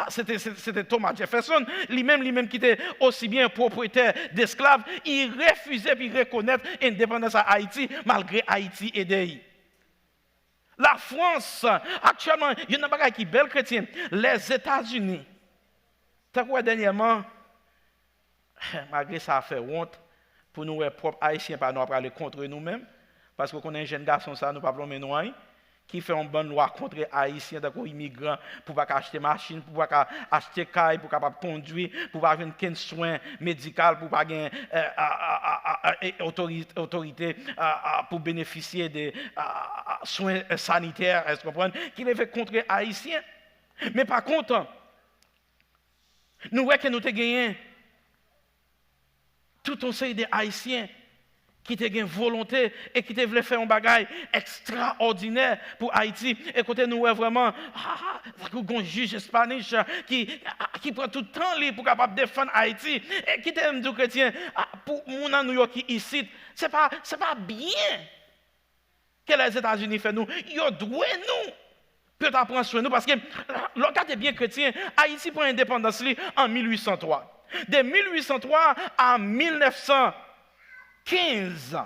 c'était Thomas Jefferson, lui-même qui était aussi bien propriétaire d'esclaves, il refusait de reconnaître l'indépendance à Haïti, malgré Haïti aidé. La France, actuellement, il y a une chose qui est belle chrétienne. Les États-Unis, t'as quoi dernièrement, malgré ça a fait honte pour nous, les propres Haïtiens, pas nous aller contre nous-mêmes. Parce qu'on a un jeune garçon, ça, nous ne pouvons pas nous qui fait une bonne loi contre les Haïtiens, les immigrants, pour ne pas acheter machine, pour ne pas acheter caille, pour ne pas conduire, pour ne pas avoir aucun soin médical, pour ne pas avoir autorité pour bénéficier des soins sanitaires, est-ce que vous comprenez, qui les fait contre les Haïtiens. Mais par contre, nous voyons que nous avons gagné tout un série de Haïtiens qui te une volonté et qui te voulait faire un bagage extraordinaire pour Haïti. Et côté nous vraiment un juge espagnol qui prend tout le temps pour capable défendre Haïti et qui te dit chrétien pour mon en New York ici, c'est pas bien que les États-Unis font nous. Ils doivent nous peut prendre soin de nous parce que le cas est bien chrétien. Haïti prend l'indépendance en 1803. De 1803 à 1915,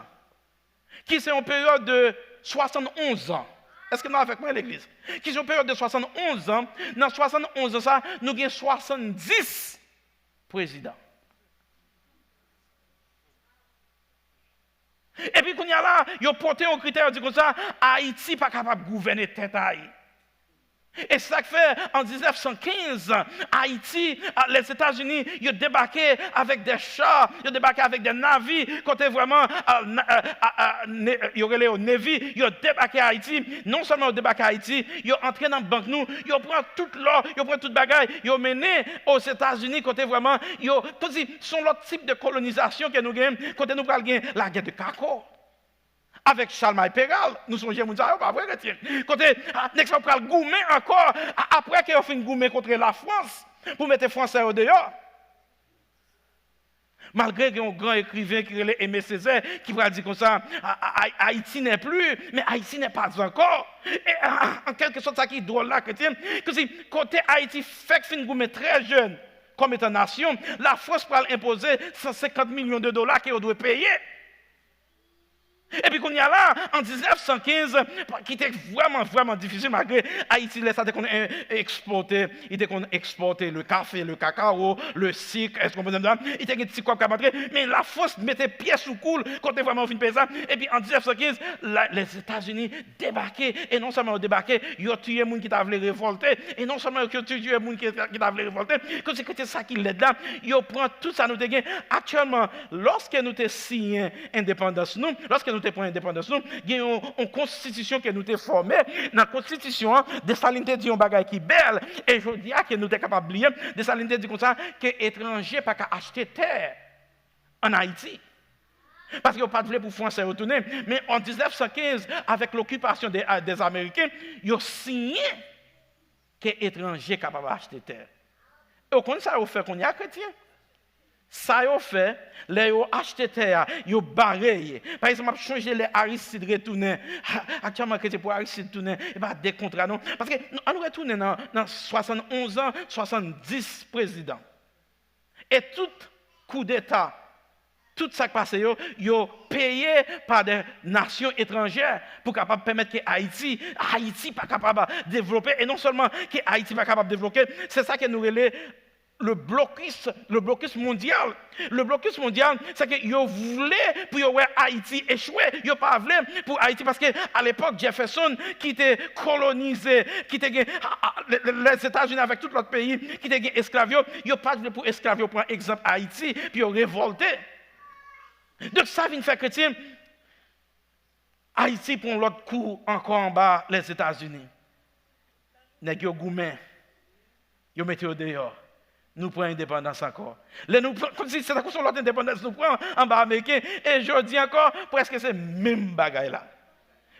qui c'est une période de 71 ans. Est-ce que nous avons avec moi l'église? Qui c'est une période de 71 ans. Dans 71 ans, ça, nous avons 70 présidents. Et puis, quand il y a là, ils ont porté un critère, dit comme ça, Haïti n'est pas capable de gouverner tête à Haïti. Et ça fait en 1915, Haïti, les États-Unis, ils ont débarqué avec des chars, ils ont débarqué avec des navires, quand vraiment, ils ont relé au Navy, ils ont débarqué à Haïti. Non seulement ils ont débarqué à Haïti, ils ont entré dans le banque nous, ils ont pris tout l'or, ils ont pris tout le bagage, ils ont mené aux États-Unis, quand vraiment, ils ont, sont l'autre type de colonisation que nous gagnons, quand nous parlons la guerre de Caco. Avec Charles Péral, nous sommes gens pas vrai chrétien. Côté next on prend goumer encore après qu'on fin goumer contre la France pour mettre les Français au dehors. Malgré qu'il y a un grand écrivain qui est Aimé Césaire qui va dire comme ça, Haïti n'est plus, mais Haïti n'est pas encore. Et en quelque sorte ça qui est drôle là chrétien, que si côté Haïti fait fin goumer très jeune comme étant nation, la France va imposer 150 millions de dollars qu'on doit payer. Et puis qu'on y a là, en 1915, qui était vraiment difficile, malgré Haïti, il exportait le café, le cacao, le sucre, est-ce qu'on peut dire, il était un petit quoi à battre, mais la force mettait pied sous coule quand on vraiment fin paysan. Et puis en 1915, les États-Unis débarquaient, et non seulement ils débarquaient, ils ont tué les gens qui avaient révolté, et non seulement ils ont tué les gens qui avaient révolté, que c'était ça qui l'aide là, ils prennent tout ça, nous avons actuellement, lorsque nous avons signé l'indépendance, lorsque nous pour l'indépendance, il y a une constitution que nous avons formée. Dans la constitution, Dessalines dit un bagage qui est belle. Et je dis que nous sommes capables de lire. Dessalines dit comme ça que les étrangers n'ont pas acheter terre en Haïti. Parce qu'ils n'ont pas voulu pour Français retourner. Mais en 1915, avec l'occupation des Américains, ils ont signé que les étrangers sont capables d'acheter terre. Et au contraire, ça a fait qu'on y a chrétien. Ça a fait, les ont acheté terre, ils ont barré. Par exemple, ils ont changé les Aristide retourner. Actuellement, chrétien pour Aristide retourner, et pas des contrats, non. Parce que nous retournons dans 71 ans, 70 présidents. Et tout coup d'État, tout ça qui passe, ils ont payé par des nations étrangères pour capable permettre que Haïti pas capable de développer. Et non seulement que Haïti pas capable de développer, c'est ça que nous relève le blocus mondial. Le blocus mondial, c'est que yo voulait pour yo Haïti échouer, yo pas voulu pour Haïti parce que à l'époque Jefferson qui était colonisé, qui était les États-Unis avec tout l'autre pays, qui était esclave, yo pas voulu pour esclave, pour exemple Haïti, puis yo révolté. Donc ça vient faire chrétien. Haïti prend l'autre coup encore en bas les États-Unis. Nèg yo goumé. Yo mettez au dehors. Nous prenons l'indépendance encore. Comme si c'était l'autre indépendance, nous prenons en bas américain. Et je dis encore, presque c'est le même bagaille là.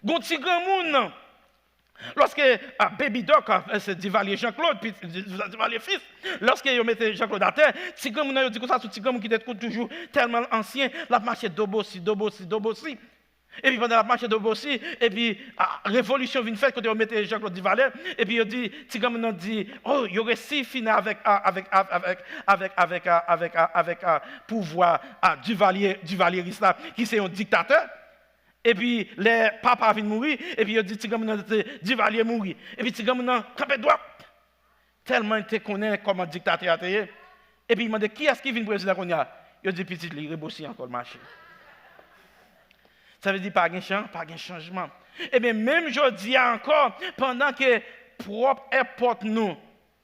Gon ti grand moun. Lorsque Baby Doc, c'est Duvalier Jean-Claude, puis Duvalier fils, lorsque ils mettaient Jean-Claude à terre, ti grand moun a dit comme ça, ti grand moun qui était toujours tellement ancien, la marché Dobossi. Et puis pendant la marche de Bossi, et puis révolution vient faite quand on mettait Jean-Claude Duvalier, et puis il dit, Tigamoun dit, oh, il y aurait si fini avec pouvoir Duvalieriste là, qui c'est un dictateur. Et puis les papas viennent mourir, et puis il dit, Tigamoun Duvalier mourir. Et puis Tigamoun campé droit, tellement il te connaît comme un dictateur. Et puis il m'a dit, qui est-ce qui vient président qu'on a? Il dit, petit, il rebossi encore le marché. Ça veut dire pas de changement. Et bien, même je dis encore, pendant que propre airport nous,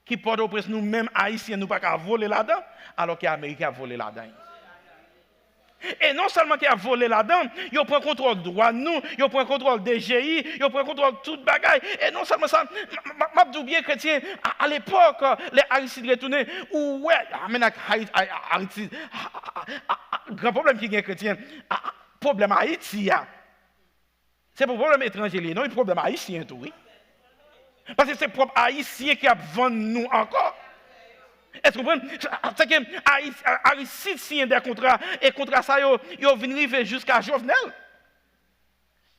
qui porte au presse nous-mêmes, Haïtiens, nous pas qu'à voler là-dedans, alors que les Américains a volé là-dedans. Et non seulement qu'ils a volé là-dedans, ils prennent contrôle de droit de nous, ils prennent contrôle des GI, ils prennent contrôle de toute bagaille. Et non seulement ça, je dis bien chrétien, à l'époque, les Haïtiens retournaient, ou ouais, Haïti, grand problème qui est chrétien. Problème haïtien. C'est pas un problème étranger, non, c'est un problème haïtien tout, oui. Parce que c'est le propre haïtien qui a vendu nous encore. Est-ce que vous comprenez? C'est que Haïti signe des contrats, et contrats ça, ils viennent arriver jusqu'à Jovenel.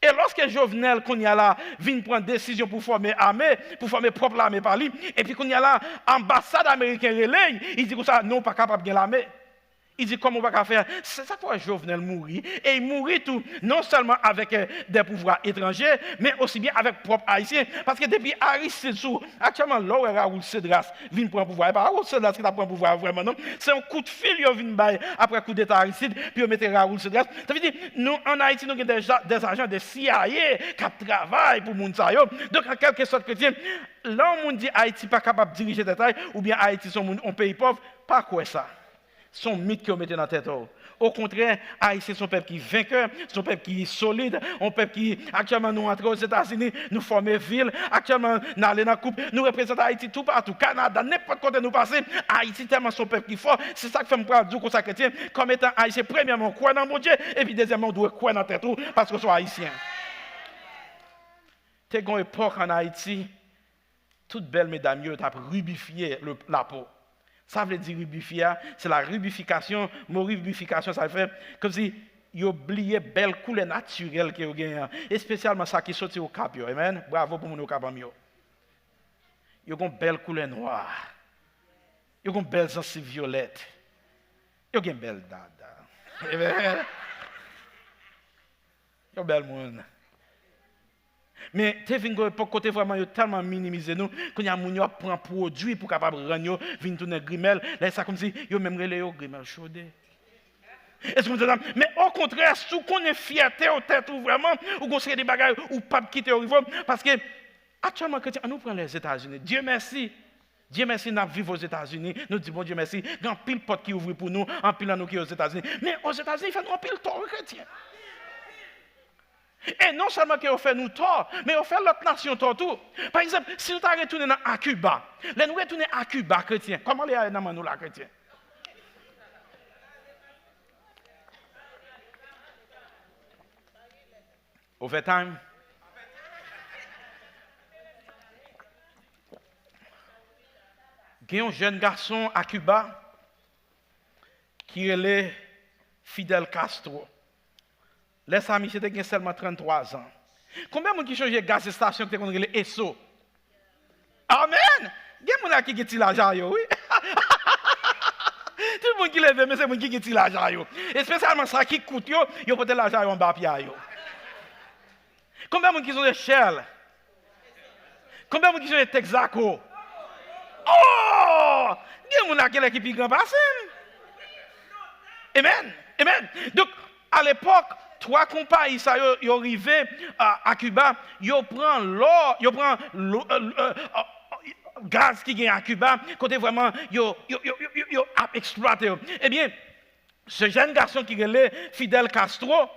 Et lorsque Jovenel, qu'on y a là, vient prendre décision pour former armée, pour former propre l'armée par lui, et puis qu'on y a là, ambassade américaine relève, il dit que ça, non, pas capable de gagner l'armée. Il dit comment on va faire. C'est ça pour Jovenel mourir. Et il mourit tout, non seulement avec des pouvoirs étrangers, mais aussi bien avec propre haïtien. Parce que depuis Aristide Sou, actuellement, là où Raoul Cédras vient prendre pouvoir, et pas Raoul Cédras qui a pris pouvoir vraiment, non. C'est un coup de fil qui vient bailler après coup d'état Aristide, puis on met Raoul Cédras. Ça veut dire, nous, en Haïti, nous avons des agents de CIA qui travaillent pour les gens. Donc, en quelque sorte, chrétien, là où on dit Haïti pas capable de diriger des tailles, ou bien Haïti sont un pays pauvre, pas quoi ça. Son mythe qu'on mettait dans la tête. Au contraire, Haïti, son peuple qui est vainqueur, son peuple qui est solide, un peuple qui, actuellement, nous entrons aux États-Unis, nous formons ville, actuellement, nous allons dans la coupe, nous représentons Haïti tout partout, Canada, n'importe côté nous passer, Haïti, tellement son peuple qui est fort, c'est ça que fait me prendre du coup ça chrétien, comme étant Haïtien, premièrement, croire dans mon Dieu, et puis deuxièmement, on doit croire dans la tête, parce que soit Haïtien. C'est une époque en Haïti, toute belle mesdames, tu as rubifié la peau. Ça veut dire rubifier, c'est la rubification. Mon rubification, ça fait comme si vous oubliez belle couleur naturelle que vous gagnez. Et spécialement ça qui sortit au cap. Amen. Bravo pour mon cap. Vous avez une belle couleur noire. Vous avez une belle sens violette. Vous avez une belle dada. Amen. Vous avez une belle monde. Mais tu viens pour côté vraiment tellement minimisé nous qu'on y a moun yo prend produit pour capable rendre yo vinn tourner grimel là ça comme si yo même relé yo grimel chaudé. Est-ce que vous entendez? Mais au contraire, si on est fierté au tête ou vraiment ou conseiller des bagages ou pas quitter au niveau parce que actuellement chrétien nous prend les États-Unis. Dieu merci, nous vivons aux États-Unis. Nous disons bon Dieu merci, grand pile porte qui ouvre pour nous, en pile nous qui aux États-Unis. Mais aux États-Unis, il fait nous en pile tort chrétien. Et non seulement qu'on fait nous tort, mais on fait l'autre nation tort tout. Par exemple, si nous t'avons retourné à Cuba, les nous retourner à Cuba, chrétien, comment les dans nous là, chrétien? Overtime. Il y a un jeune garçon à Cuba qui est Fidel Castro. Les amis, c'était seulement 33 ans. Combien de gens qui changent de gaz de station qui ont les ESSO? Amen! Il y a des gens qui ont tiré l'argent, oui. Tout le monde qui lève, mais c'est les gens qui ont tiré l'argent. Et spécialement ça qui coûte, ils ont porté l'argent en bas. Combien de gens qui sont des Shell? Combien de gens qui sont des Texaco? Oh! Il y a des gens qui ont grand passé. Amen. Amen. Donc, à l'époque, 3 compagnies, ça y arrivé à Cuba, ils prennent l'or, ils prennent gaz qui est à Cuba, côté vraiment, ils exploité. Eh bien, ce jeune garçon qui est Fidel Castro,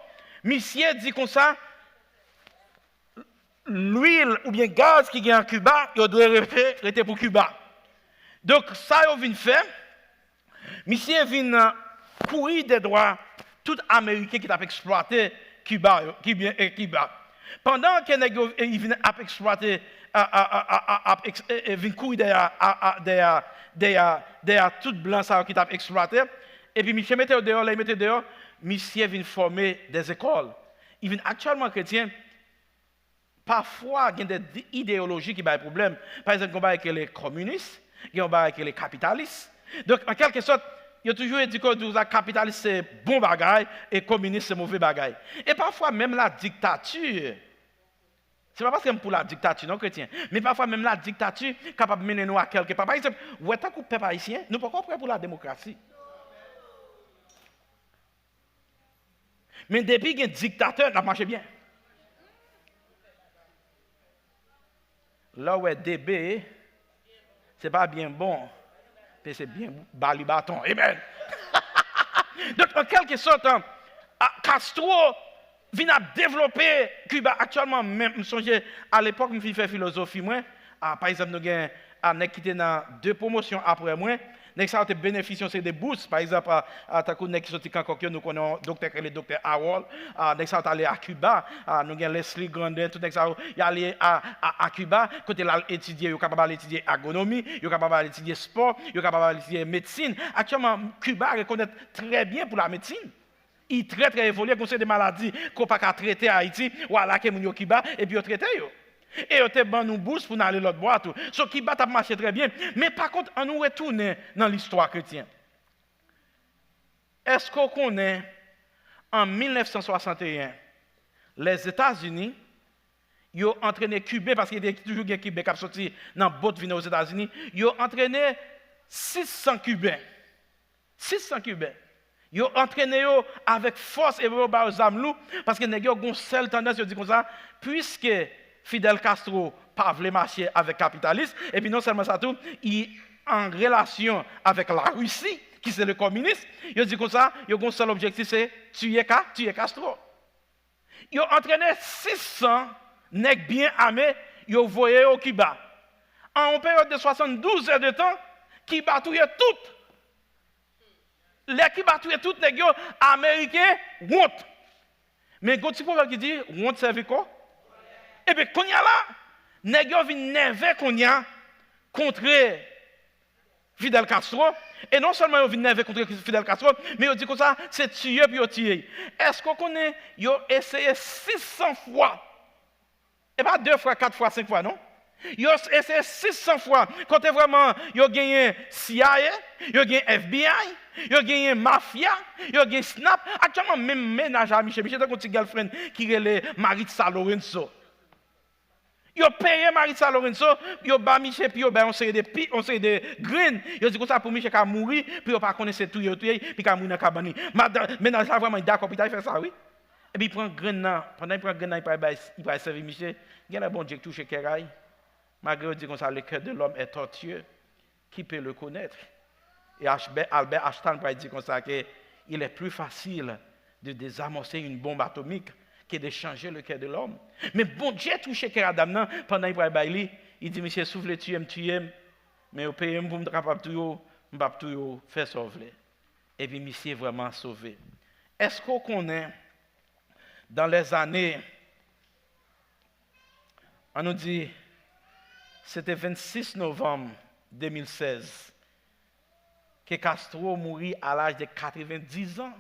monsieur dit comme ça, l'huile ou bien gaz qui est à Cuba, il doit rester pour Cuba. Donc, ça, il vient faire. Monsieur vient courir des droits tout Américain qui a exploité Cuba. Pendant qu'il vient exploiter, vient courir derrière tout blanc qui a exploité, et puis monsieur mettait dehors, monsieur vient former des écoles. Il vient actuellement chrétien. Parfois, il y a des idéologies qui ont des problèmes. Par exemple, on va avec les communistes, on va avec les capitalistes. Donc, en quelque sorte, il y a toujours dit que le capitalisme c'est bon bagaille et le communisme c'est mauvais bagaille. Et parfois, même la dictature, ce n'est pas parce que c'est pour la dictature, non chrétien, mais parfois, même la dictature est capable de mener nous à quelque part. Par exemple, où est-ce que le peuple haïtien, nous ne sommes pas prêts pour la démocratie. Mais depuis qu'il y a un dictateur, ça marche bien. Là où est DB, ce n'est pas bien bon, mais c'est bien bali bâton. Amen. Donc, en quelque sorte, Castro vient à développer Cuba. Actuellement, même, je songe à l'époque, je fais philosophie. Par exemple, nous avons quitté dans 2 promotions après moi. Nous avons bénéficié de bourses. Par exemple, nous connaissons le docteur Harold. Nous sommes allés à Cuba. Nous avons Leslie Grandin. Tout ça, il allé à Cuba. Côté là, étudier, il est capable d'étudier agronomie, il est capable d'étudier sport, il est capable d'étudier médecine. Actuellement, Cuba reconnaît très bien pour la médecine. Il est très très évolué. Conseil des maladies qu'on ne peut pas traiter à Haïti ou à la Cuba et puis il traite. Et on te ban nous bourse pour aller l'autre boîte. Ce qui bat a marché très bien. Mais par contre, on nous retourne dans l'histoire chrétienne. Est-ce qu'on connaît en 1961 les États-Unis ils ont entraîné Cubains parce qu'il y a toujours des Cubains qui sont sortis dans le boat aux États-Unis. Ils ont entraîné 600 Cubains. 600 Cubains. Ils ont entraîné avec force et aux amelous parce que les ont une seule tendance à dire comme ça, puisque Fidel Castro pas voulu marcher avec le capitalisme, et puis non seulement ça tout, il est en relation avec la Russie, qui c'est le communisme, il dit comme ça, il a un seul objectif, c'est tuer Castro. Ils ont entraîné 600 nègres bien armés, ils ont voyé au Cuba. En période de 72 heures de temps, Cuba tuait toutes. Les Cuba tuait toutes les nègres américains, honte. Mais quand tu peux qui dit, honte servi quoi? Et bien, quand il y a là, les gens viennent nerveux contre Fidel Castro. Et non seulement ils viennent nerveux contre Fidel Castro, mais ils disent que ça, c'est tuer puis ils tuer. Est-ce qu'on connaît, ils ont essayé 600 fois. Et pas 2 fois, 4 fois, 5 fois, non? Ils ont essayé 600 fois. Quand vraiment, ils ont gagné CIA, ils ont gagné FBI, ils ont gagné Mafia, ils ont gagné Snap. Actuellement, même ménage à Michel. Michel, c'est un petit girlfriend qui est le Maritza Lorenzo. Ils ont payé Maritza Lorenzo, ils ont bas Michel, puis ils ont série de graines. Ils ont dit que ça pour Michel qui a mouru, puis ils n'ont pas connaissé tout, puis qui a mouru dans la cabane. Maintenant, ça vraiment d'accord, puis il fait ça, oui. Et puis il prend graine, pendant qu'il prend graine, il va servir Michel. Il y a un bon Dieu qui touche Keraï. Malgré dit comme ça, le cœur de l'homme est tortueux. Qui peut le connaître? Et Albert Einstein dit comme ça qu'il est plus facile de désamorcer une bombe atomique que de changer le cœur de l'homme. Mais bon Dieu touché cœur Adam pendant il dit monsieur souffle tu aimes mais au pays pour me capable tout faire sauver. Et puis monsieur est vraiment sauvé. Est-ce qu'on connaît dans les années on nous dit c'était 26 novembre 2016, que Castro mourit à l'âge de 90 ans.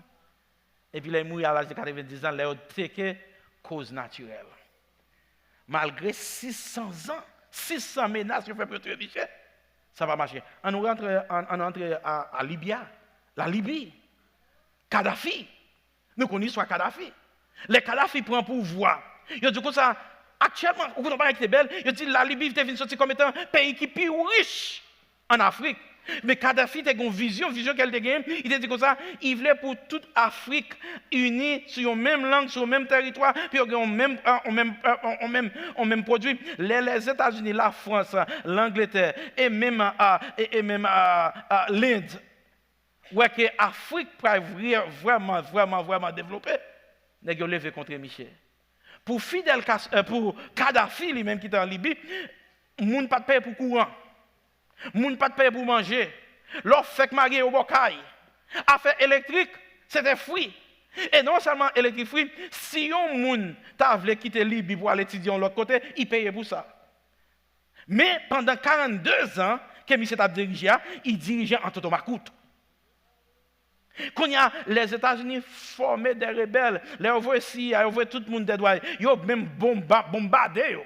Et puis, il est mort à l'âge de 90 ans, il a été cause naturelle. Malgré 600 ans, 600 menaces que fait pour tuer Michel, ça va marcher. On rentre à Libya, la Libye, Kadhafi. Nous connaissons Kadhafi. Les Kadhafi prennent pouvoir. Ils disent que ça, actuellement, au Gouvernement était belle, ils disent que la Libye est venue sortir comme étant un pays qui est plus riche en Afrique. Mais Kadhafi a une vision qu'elle a gagnée. Il a dit comme ça, il voulait pour toute Afrique unie sur une même langue, sur le même territoire, puis on même produit. Les États-Unis, la France, l'Angleterre et même l'Inde, ouais que l'Afrique pourrait vraiment développer. Ils ont levé contre Michel. Pour Kadhafi lui-même qui est en Libye, les gens pas de payer pour courant. Moun pas de payer pour manger. L'offre fait marier au bocaille. Affaire électrique, c'était free. Et non seulement électrique free, si un moun t'a voulu quitter Libye pour aller étudier de l'autre côté, il payait pour ça. Mais pendant 42 ans que M. a dirigé, il dirigeait en Totomacout. Quand il y a les États-Unis formé des rebelles, les envoyés ici, ils envoyé tout le monde des doigts, ils ont même bombardé.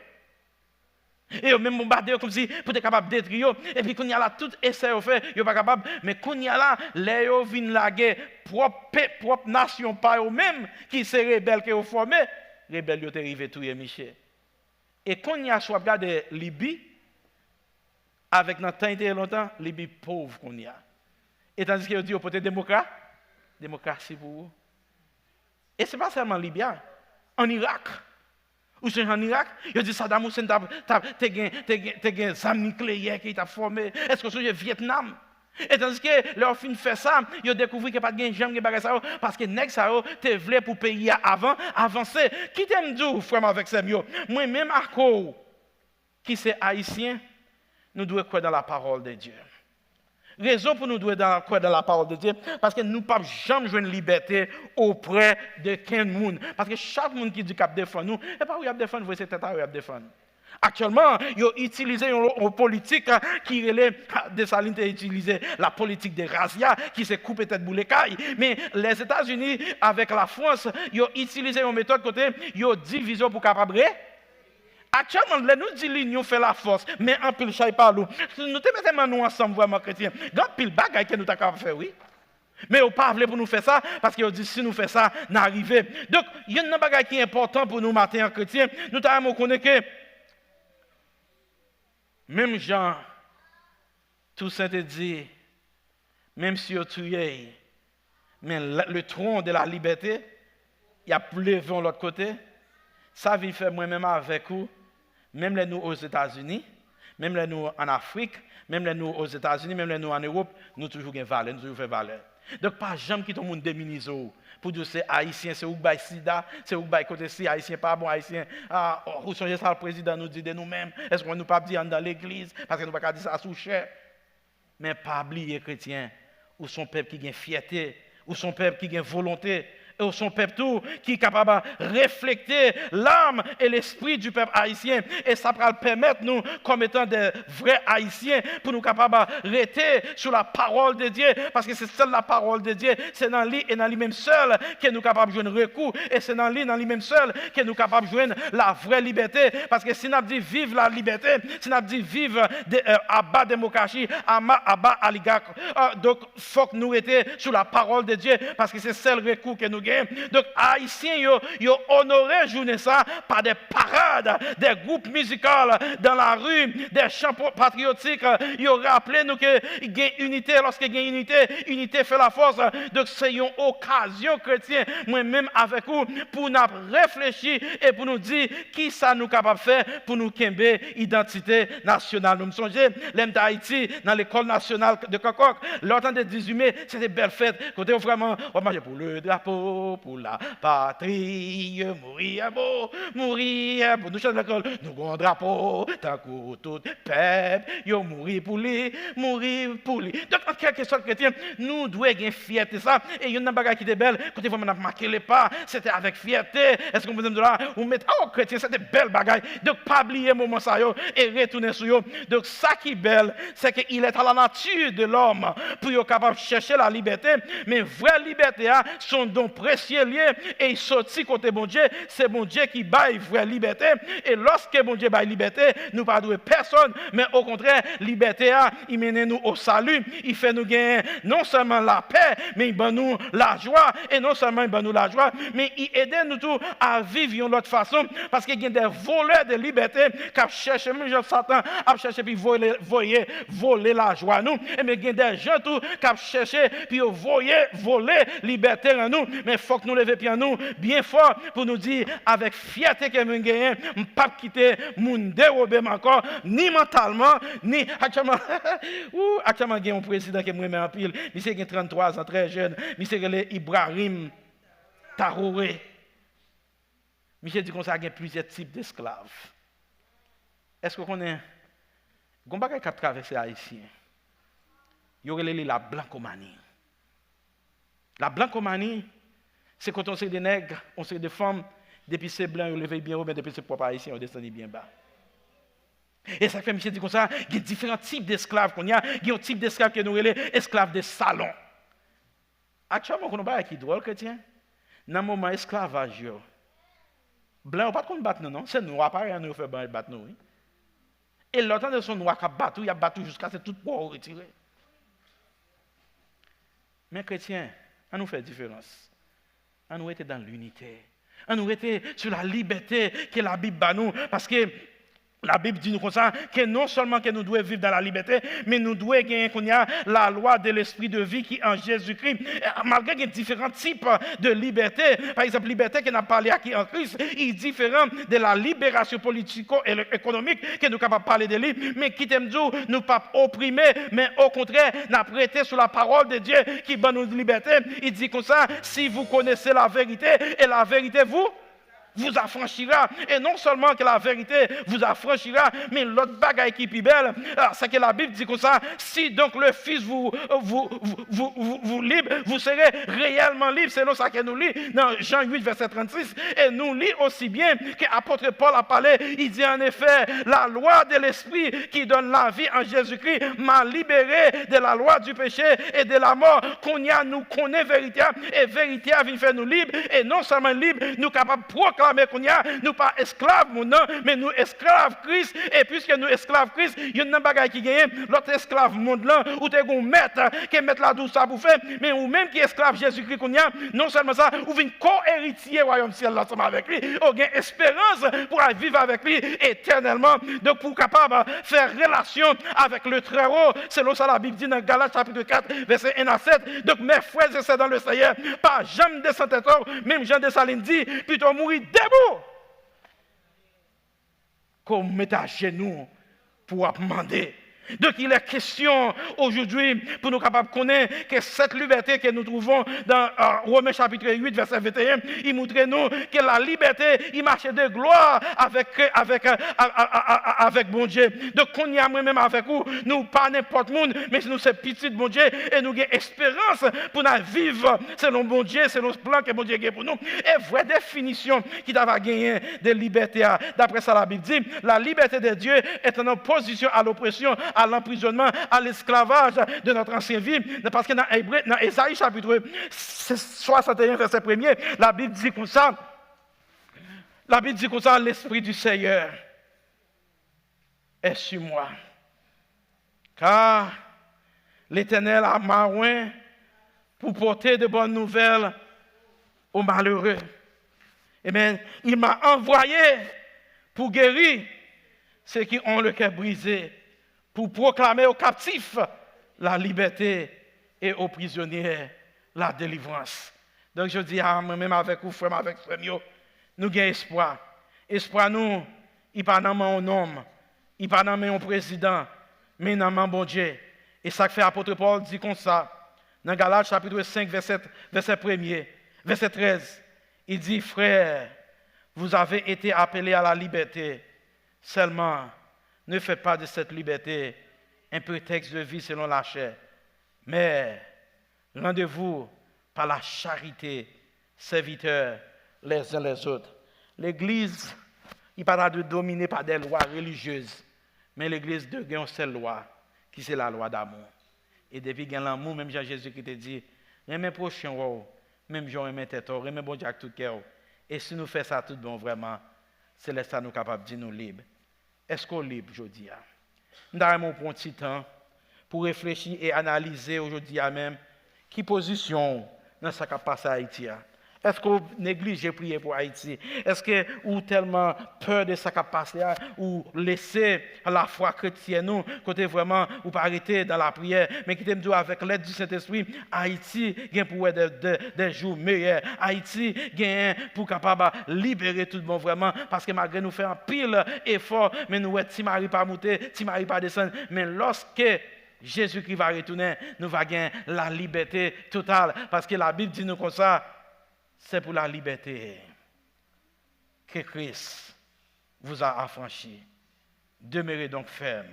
Et ils ont même bombardé comme si pour être capable de détruire. Et puis quand il y a là, tout essai au fait, ils ne sont pas capables. Mais quand il y a là, les gens viennent la guerre, propre nation, pas eux-mêmes, qui sont rebelles, qui ont formé, les rebelles ont arrivé tout Michel. Et quand il y a soit regardé Libye, avec notre temps et longtemps, Libye pauvre qu'on y a. Et tandis qu'ils dit, peut-être démocratie pour vous. Et ce n'est pas seulement Libye, en Irak. Ou c'est en Irak, il dit Saddam Hussein t'a des armes nucléaires qui t'a formé. Est-ce que c'est le Vietnam? Et tandis que leur fin fait ça, ils ont découvert qu'il n'y a pas de gens qui bagage ça parce que nèg ça te voulait pour payer avant avancer. Qui t'aime dire frère avec ça mieux? Moi même à quoi qui c'est haïtien, nous devons croire dans la parole de Dieu. Raison pour nous devons croire dans la parole de Dieu, parce que nous ne pouvons jamais jouer une liberté auprès de quel monde. Parce que chaque monde qui dit qu'il défend nous, et pas où il défend, vous c'est tête à défendre. Actuellement, ils ont utilisé une politique qui relève de Saline a utilisé la politique de razzia qui s'est coupé tête boule caille. Mais les États-Unis, avec la France, ils ont utilisé une méthode côté, ils ont divisé pour capable. Actuellement, nous disons l'union fait la force, mais en pile chaille par nous. Nous te mettons nous ensemble vraiment chrétiens. Grand pile bagaille que nous t'avons capable faire, oui. Mais on pas pour nous faire ça parce qu'ils dit si nous faisons ça, n'arriver. Donc, il y a une bagaille qui est important pour nous matin en chrétien. Nous t'avons connaître que même Jean, tout ça te dit, même si on tué, mais le tronc de la liberté, il y a plus levé de l'autre côté. Ça vient faire moi-même avec vous. Même les nous aux États-Unis, même les nous en Afrique, même les nous aux États-Unis, même les nous en Europe, nous toujours gagnons valeur, nous toujours faisons valeur. Donc, pas jamais qui tout le monde démunise pour dire c'est haïtien, c'est Ougbaï Sida, c'est Ougbaï côté si haïtien pas bon haïtien. Ah, vous songez ça le président nous dit de nous-mêmes. Est-ce qu'on nous pas dire dans l'église parce que nous pas dire ça sous cher. Mais pas oublier chrétien, ou son peuple qui gagne fierté, ou son peuple qui gagne volonté. Et son peuple tout qui est capable de refléter l'âme et l'esprit du peuple haïtien. Et ça va permettre nous, comme étant des vrais haïtiens, pour nous capables de rester sur la parole de Dieu. Parce que c'est seule la parole de Dieu. C'est dans lui et dans lui-même seul que nous sommes capables de jouer un recours. Et c'est dans lui-même seul que nous sommes capables de jouer la vraie liberté. Parce que si nous dit vive la liberté, si nous dit vive à bas démocratie, à bas oligarque, donc il faut que nous restions sur la parole de Dieu. Parce que c'est seul recours que nous gagnons. Donc, Haïtiens, ils ont honoré journée ça par des parades, des groupes musicaux dans la rue, des chants patriotiques. Ils ont rappelé nous qu'il y a unité, lorsqu'il y a unité fait la force. Donc, c'est une occasion chrétienne, moi-même avec vous, pour nous réfléchir et pour nous dire qui ça nous capable de faire pour nous camber identité nationale. Nous me songez, l'homme d'Haïti, dans l'école nationale de Kokok, l'automne de 18 mai, c'était une belle fête. Côté vraiment, on marche pour le drapeau. beau pour la patrie, mourir beau, mourir pour nous chantons l'école, nous avons un drapeau, tant que tout peuple, yo mourir pour lui, mourir pour lui. Donc en quelque sorte chrétien, nous devons avoir fierté ça, et il y a une bagarre qui était belle, quand on a marqué les pas, c'était avec fierté. Est-ce qu'on peut dire là, ou mettre, oh chrétien, c'était belle bagaille. Donc pas oublier moment ça yo, et retourner sur yo. Donc ça qui est belle, c'est qu'il est à la nature de l'homme pour être capable de chercher la liberté, mais vraie liberté son don précieux lié et il sortit côté bon Dieu, c'est bon Dieu qui baille vraie liberté, et lorsque bon Dieu baille liberté, nous pas doué personne, mais au contraire, liberté il mène nous au salut, il fait nous gagner non seulement la paix, mais il donne nous la joie, et non seulement il donne nous la joie, mais il aide nous tous à vivre d'une autre façon, parce qu'il y a des voleurs de liberté qui cherchent, même Satan a cherché puis voler la joie nous, et mais il y a des gens tout qui cherchent puis voler liberté en nous, mais il faut que nous levions pied en nous bien fort pour nous dire avec fierté que nous gagnons, ne pas quitter mon dérobé encore, ni mentalement, ni actuellement. Actuellement, il y a un président qui me met en pile, il a 33 ans, très jeune, il est Ibrahim Traoré. Michel dit qu'on a plusieurs types d'esclaves. Est-ce que vous connaissez? Il y a des gens qui traversent les Haïtiens. Il y a la blancomanie. La blancomanie, c'est quand on sait des nègres, on sait des femmes, depuis ces blancs, ils lèvent bien haut, mais depuis ces propres Haïtiens, on descend bien bas. Et ça fait, Michel dit comme ça, il y a différents types d'esclaves qu'on y a. Il y a un type d'esclaves qui est nommé esclaves de salon. Actuellement, on n'a pas qui drôle, chrétien. Dans le moment esclavage, blanc, on ne peut pas battre, non? C'est noir, pareil, on fait battre, nous. Et l'autre de son noir qui a battu, il a battu jusqu'à ce que tout pour retirer. Mais chrétien, on nous fait différence. On nous était dans l'unité. On nous était sur la liberté que la Bible bat nous. Parce que la Bible dit nous comme ça, que non seulement que nous devons vivre dans la liberté, mais nous devons gagner qu'on y a la loi de l'esprit de vie qui est en Jésus-Christ. Malgré qu'il y a différents types de liberté, par exemple, liberté qu'on a parlé qui est en Christ, il est différent de la libération politico-économique que nous sommes capables de parler de lui, mais qui t'aime dire, nous ne pas opprimer, mais au contraire, nous prêter sur la parole de Dieu qui donne nous liberté. Il dit comme ça, si vous connaissez la vérité, et la vérité vous affranchira. Et non seulement que la vérité vous affranchira, mais l'autre bagaille qui est plus belle, c'est que la Bible dit comme ça, si donc le Fils vous libre, vous serez réellement libre, c'est ça que nous lit dans Jean 8, verset 36, et nous lit aussi bien que l'apôtre Paul a parlé, il dit en effet, la loi de l'Esprit qui donne la vie en Jésus-Christ m'a libéré de la loi du péché et de la mort, qu'on y a, nous connaît vérité, et vérité a vient faire nous libres, et non seulement libres, nous capables de proclamer qu'on y a, nous pas esclaves, mon nom, mais nous esclaves Christ, et puisque nous esclaves Christ, il y a une bagaille qui gagne, l'autre esclave monde là, ou t'es un maître, qui met la douce à pour faire, mais ou même qui est esclave Jésus-Christ qu'on y a, non seulement ça, ou vient co-héritier royaume ciel ensemble avec lui, ou gain espérance pour vivre avec lui éternellement, donc pour capable faire relation avec le Très-Haut, selon ça la Bible dit dans Galates chapitre 4, verset 1 à 7, donc mes frères et sœurs dans le Seigneur, pas jamais de Saint-État, même Jean de Saline dit, plutôt mourir debout, qu'on mette à genoux pour demander. Donc il est question aujourd'hui pour nous capables de connaître que cette liberté que nous trouvons dans Romains chapitre 8 verset 21, il montre nous que la liberté, il marche de gloire avec bon Dieu. Donc qu'on y a même avec vous, nous pas n'importe monde, mais nous c'est petit bon Dieu et nous avons espérance pour nous vivre selon bon Dieu, selon le plan que bon Dieu a pour nous. Et vraie définition qui va gagner de liberté. D'après ça la Bible dit, la liberté de Dieu est en opposition à l'oppression, à l'emprisonnement, à l'esclavage de notre ancienne vie. Parce que dans Ésaïe chapitre 61, verset 1er, la Bible dit comme ça, l'Esprit du Seigneur est sur moi. Car l'Éternel a m'oint pour porter de bonnes nouvelles aux malheureux. Eh bien, il m'a envoyé pour guérir ceux qui ont le cœur brisé, pour proclamer aux captifs la liberté et aux prisonniers la délivrance. Donc je dis à moi-même avec vous, frère, avec frère, nous avons espoir. Espoir nous, il n'est pas dans mon homme, il n'est pas dans mon président, mais dans mon bon Dieu. Et ça fait l'apôtre Paul dit comme ça, dans Galates chapitre 5, verset 1er. Verset 13, il dit, frères, vous avez été appelés à la liberté. Seulement, ne faites pas de cette liberté un prétexte de vie selon la chair, mais rendez-vous par la charité, serviteurs les uns les autres. L'Église, il ne pas de dominer par des lois religieuses, mais l'Église de une seule loi, qui c'est la loi d'amour. Et depuis qu'il y a l'amour, même Jean-Jésus qui te dit, remets prochain, même Jean remets tête, remets bon Dieu avec tout cœur. Et si nous faisons ça tout bon, vraiment, c'est là ça nous capable de dire nous libres. Est-ce qu'on est libre aujourd'hui? Nous avons un petit temps pour réfléchir et analyser aujourd'hui même qui position dans ce qui passe à Haïti. Est-ce qu'on néglige de prier pour Haïti? Est-ce que ou tellement peur de ce qui passe là, ou laisser la foi chrétienne nous, côté vraiment, ou pas arrêter dans la prière, mais qui t'aime dire avec l'aide du Saint-Esprit, Haïti gagne pour des jours meilleurs. Haïti gagne pour capable libérer tout le monde vraiment, parce que malgré nous faire un pile effort, mais nous ti Marie pas monter, ti Marie pas descendre, mais lorsque Jésus-Christ va retourner, nous va gagner la liberté totale, parce que la Bible dit nous comme ça. C'est pour la liberté que Christ vous a affranchi. Demeurez donc ferme.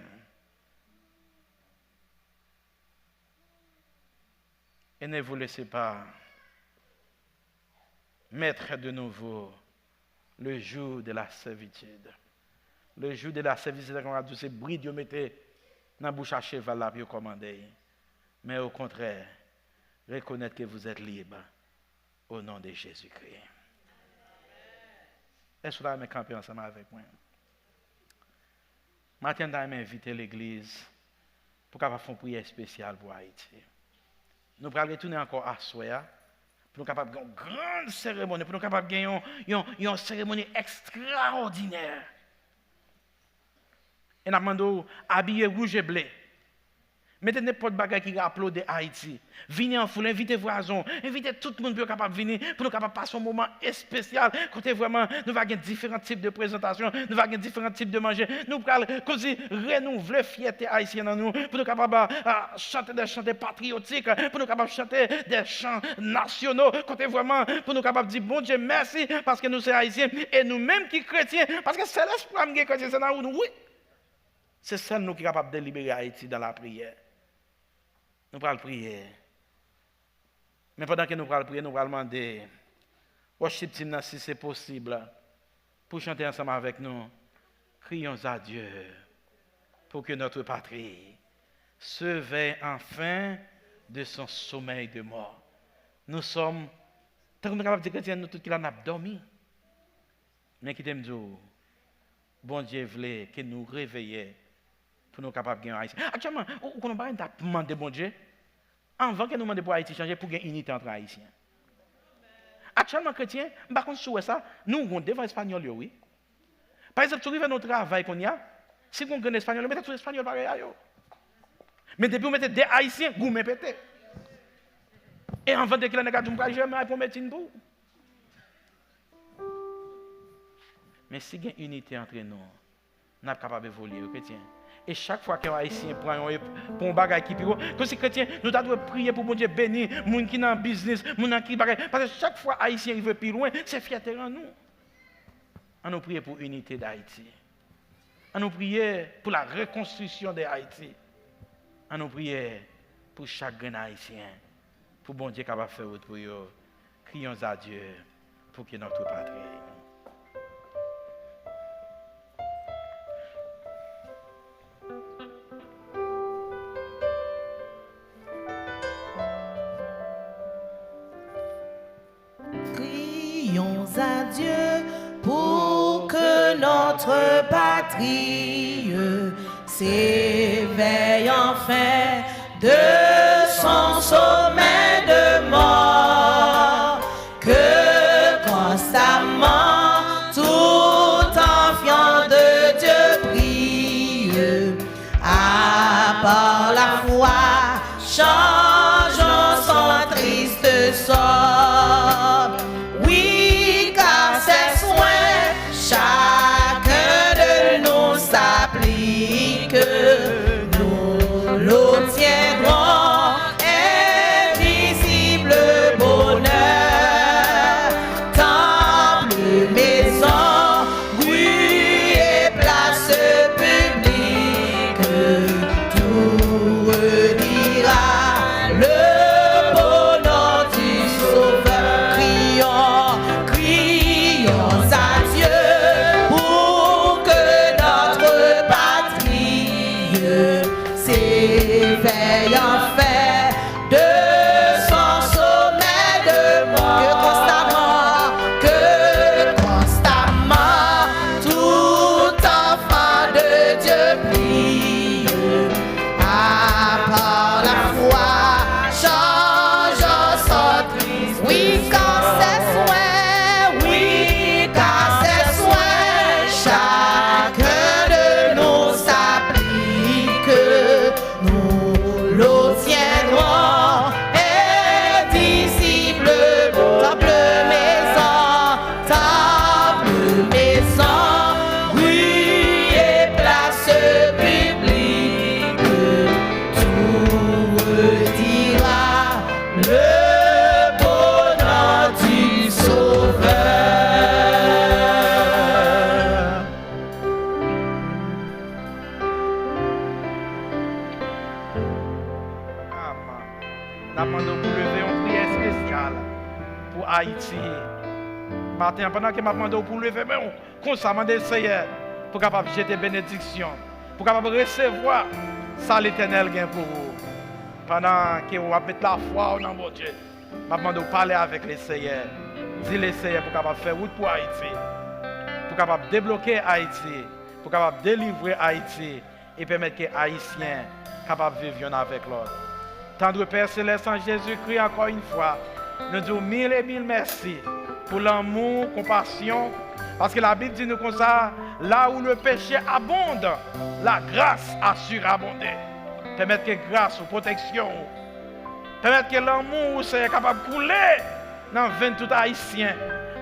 Et ne vous laissez pas mettre de nouveau le jour de la servitude. Le jour de la servitude, on a dit, c'est bruit Dieu mettez dans la bouche à cheval là, puis commander. Mais au contraire, reconnaître que vous êtes libre. Au nom de Jésus-Christ. Est-ce que vous allez camper ensemble avec moi? Maintenant, je vais inviter l'Église pour qu'on fasse une prière spéciale pour Haïti. Nous allons retourner encore à Soya pour nous capables de une grande cérémonie, pour nous capables de une cérémonie extraordinaire. Et nous demandons habiller rouge et bleu. Mettez n'importe bagage qui rappelle de Haïti. Venez en foule, invitez voisins, invitez tout le monde pour capable venir, pour nous capable passer un moment spécial. Côté vraiment, nous allons avoir différents types de présentations, nous allons avoir différents types de manger. Nous allons renouveler la fierté haïtienne en nous, pour nous capable chanter des chants patriotiques, pour nous capable chanter des chants nationaux. Côté vraiment, pour nous capable dire bon Dieu merci parce que nous sommes haïtiens et nous-mêmes qui sommes chrétiens, parce que c'est l'espoir que chrétien, c'est dans nous, oui. C'est celle nous qui sommes capables de libérer Haïti dans la prière. Nous allons prier. Mais pendant que nous allons prier, nous allons demander worship team si c'est possible pour chanter ensemble avec nous. Crions à Dieu pour que notre patrie se veille enfin de son sommeil de mort. Nous sommes, tant que nous sommes capables de dire que nous tous qui l'en avons dormi. Mais qui t'aime dire, bon Dieu voulait que nous réveillions pour nous capables de gagner Haïti. Actuellement, on va demander bon Dieu, avant que nous demandions pour Haïti changer pour gagner une unité entre Haïtiens. Actuellement, chrétiens, par contre, sur ça, nous avons des Espagnols, oui. Par exemple, si vous arrivez à notre travail qu'on y a, si vous avez un Espagnol, vous mettez tous les Espagnols pareil. Mais depuis vous mettez des Haïtiens, vous me pétez. Et avant de que les gars ne soient jamais pour mettre une boue. Mais si il y a une unité entre nous, nous sommes capables d'évoluer, chrétiens. Et chaque fois qu'un Haïtien prend un bagage qui pire, que si chrétien, nous devons prier pour bon Dieu bénir, les gens qui sont dans le business, les gens qui bagage. Parce que chaque fois Haïtien veut plus loin, c'est fierté en nous. On nous prier pour l'unité d'Haïti. On nous prier pour la reconstruction de Haïti. On nous prier pour chaque grand Haïtien. Pour bon Dieu capable de faire autre pour eux. Crions à Dieu pour que notre patrie. Prions à Dieu pour que notre patrie s'éveille enfin de son sommeil de mort, que constamment tout enfant de Dieu prie, à part la foi, changeons son triste sort. Oui, car ses soins, chacun de nous s'applique, nous l'obtiendrons, invisible bonheur. pour Haïti. Matin, pendant que m'a demandé pour lever main, comme ça, m'a demandé Seigneur, pour capable jeter bénédiction, pour capable recevoir ça l'Éternel gain pour vous. Pendant que vous mettez la foi dans mon Dieu, m'a demandé de parler avec les Seigneur. Dis les Seigneur pour capable faire route pour Haïti, pour capable débloquer Haïti, pour capable délivrer Haïti et permettre que les Haïtiens capables de vivre avec l'autre. Tendre Père Céleste en Jésus-Christ, encore une fois, nous disons mille et mille merci pour l'amour, compassion, parce que la Bible dit nous comme ça, là où le péché abonde, la grâce a surabondé. Permettre que grâce ou protection, permettre que l'amour soit capable de couler dans le veine tout haïtien,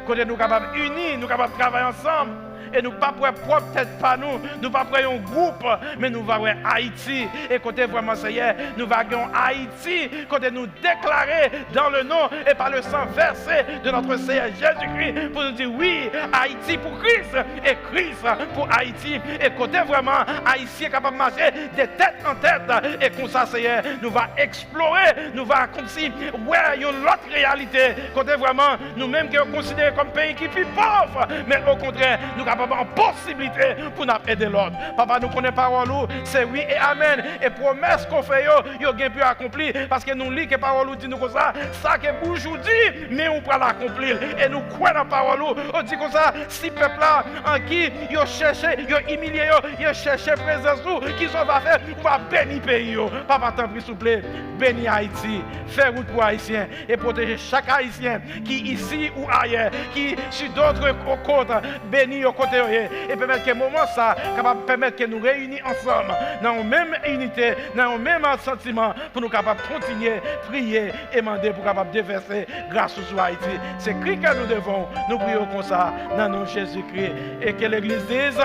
côté nous capables unis, nous capables de travailler ensemble. Et nous ne pas pour propre tête pas nous pas pour un groupe, mais nous allons Haïti. Et côté vraiment Seigneur, nous allons Haïti, côté nous déclarer dans le nom et par le sang versé de notre Seigneur Jésus-Christ pour nous dire oui, Haïti pour Christ et Christ pour Haïti. Et côté vraiment Haïti est capable de marcher de tête en tête. Et comme ça Seigneur, nous allons explorer, nous allons comme si, ouais, il y a une autre réalité. Côté vraiment, nous-mêmes qui sommes considérés comme pays qui est plus pauvre, mais au contraire, nous sommes en possibilité pour nous aider l'autre. Papa, nous connaissons parole, c'est oui et amen. Et promesse qu'on fait, yo gain pu accomplir. Parce que nous lisons que parole dit nous comme ça que bouche nous dit, mais on peut l'accomplir. Et nous croyons dans parole, on dit comme ça, si peuple là, en qui yo cherché, yo humilié, yo cherché présence nous, qui sont va faire, on va bénir pays. Papa, t'en prie, s'il vous plaît, bénis Haïti, fais route pour Haïtiens et protéger chaque Haïtien qui ici ou ailleurs, qui sur d'autres côtes, bénis au côté et permettre que moment ça capable permettre que nous réunis ensemble dans une même unité, dans un même sentiment pour nous capables continuer prier et demander pour capable déverser grâce sur Haïti. C'est Christ que nous devons. Nous prions comme ça dans le nom de Jésus-Christ et que l'Église dise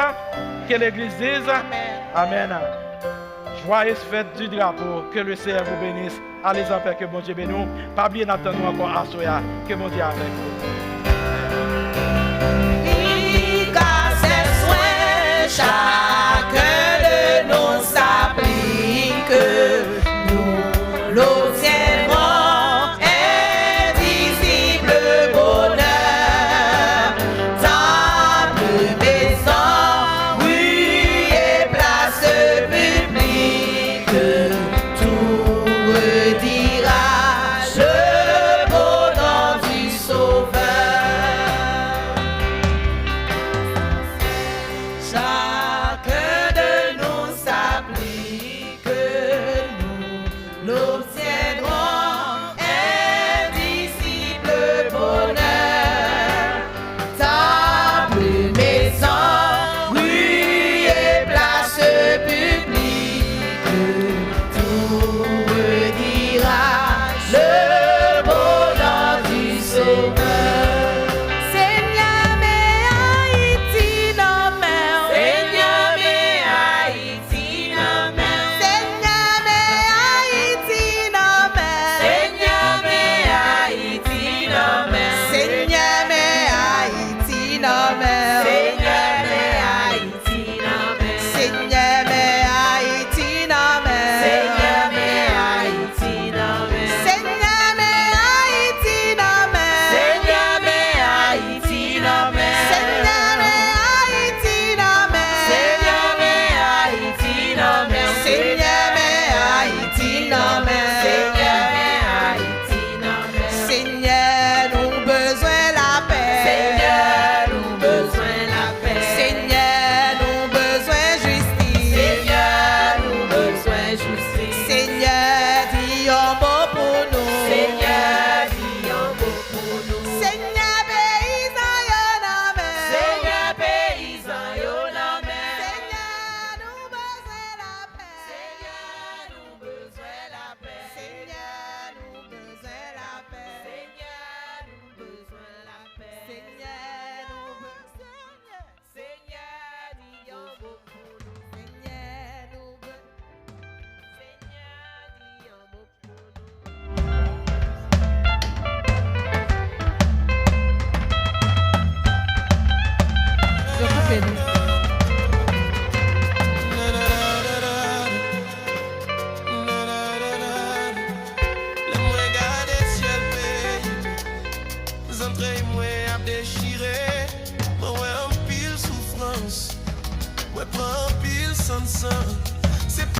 Amen. Joyeuse fête du drapeau, que le Seigneur vous bénisse. Allez en paix, que bon Dieu bénisse. Pas bien attendre encore à Soya, que mon Dieu avec vous. Chacun de nous s'applique, nous l'obtiendrons, invisible bonheur, temple, maison, rue et place publique, tout redira le beau nom du Sauveur. ensemble.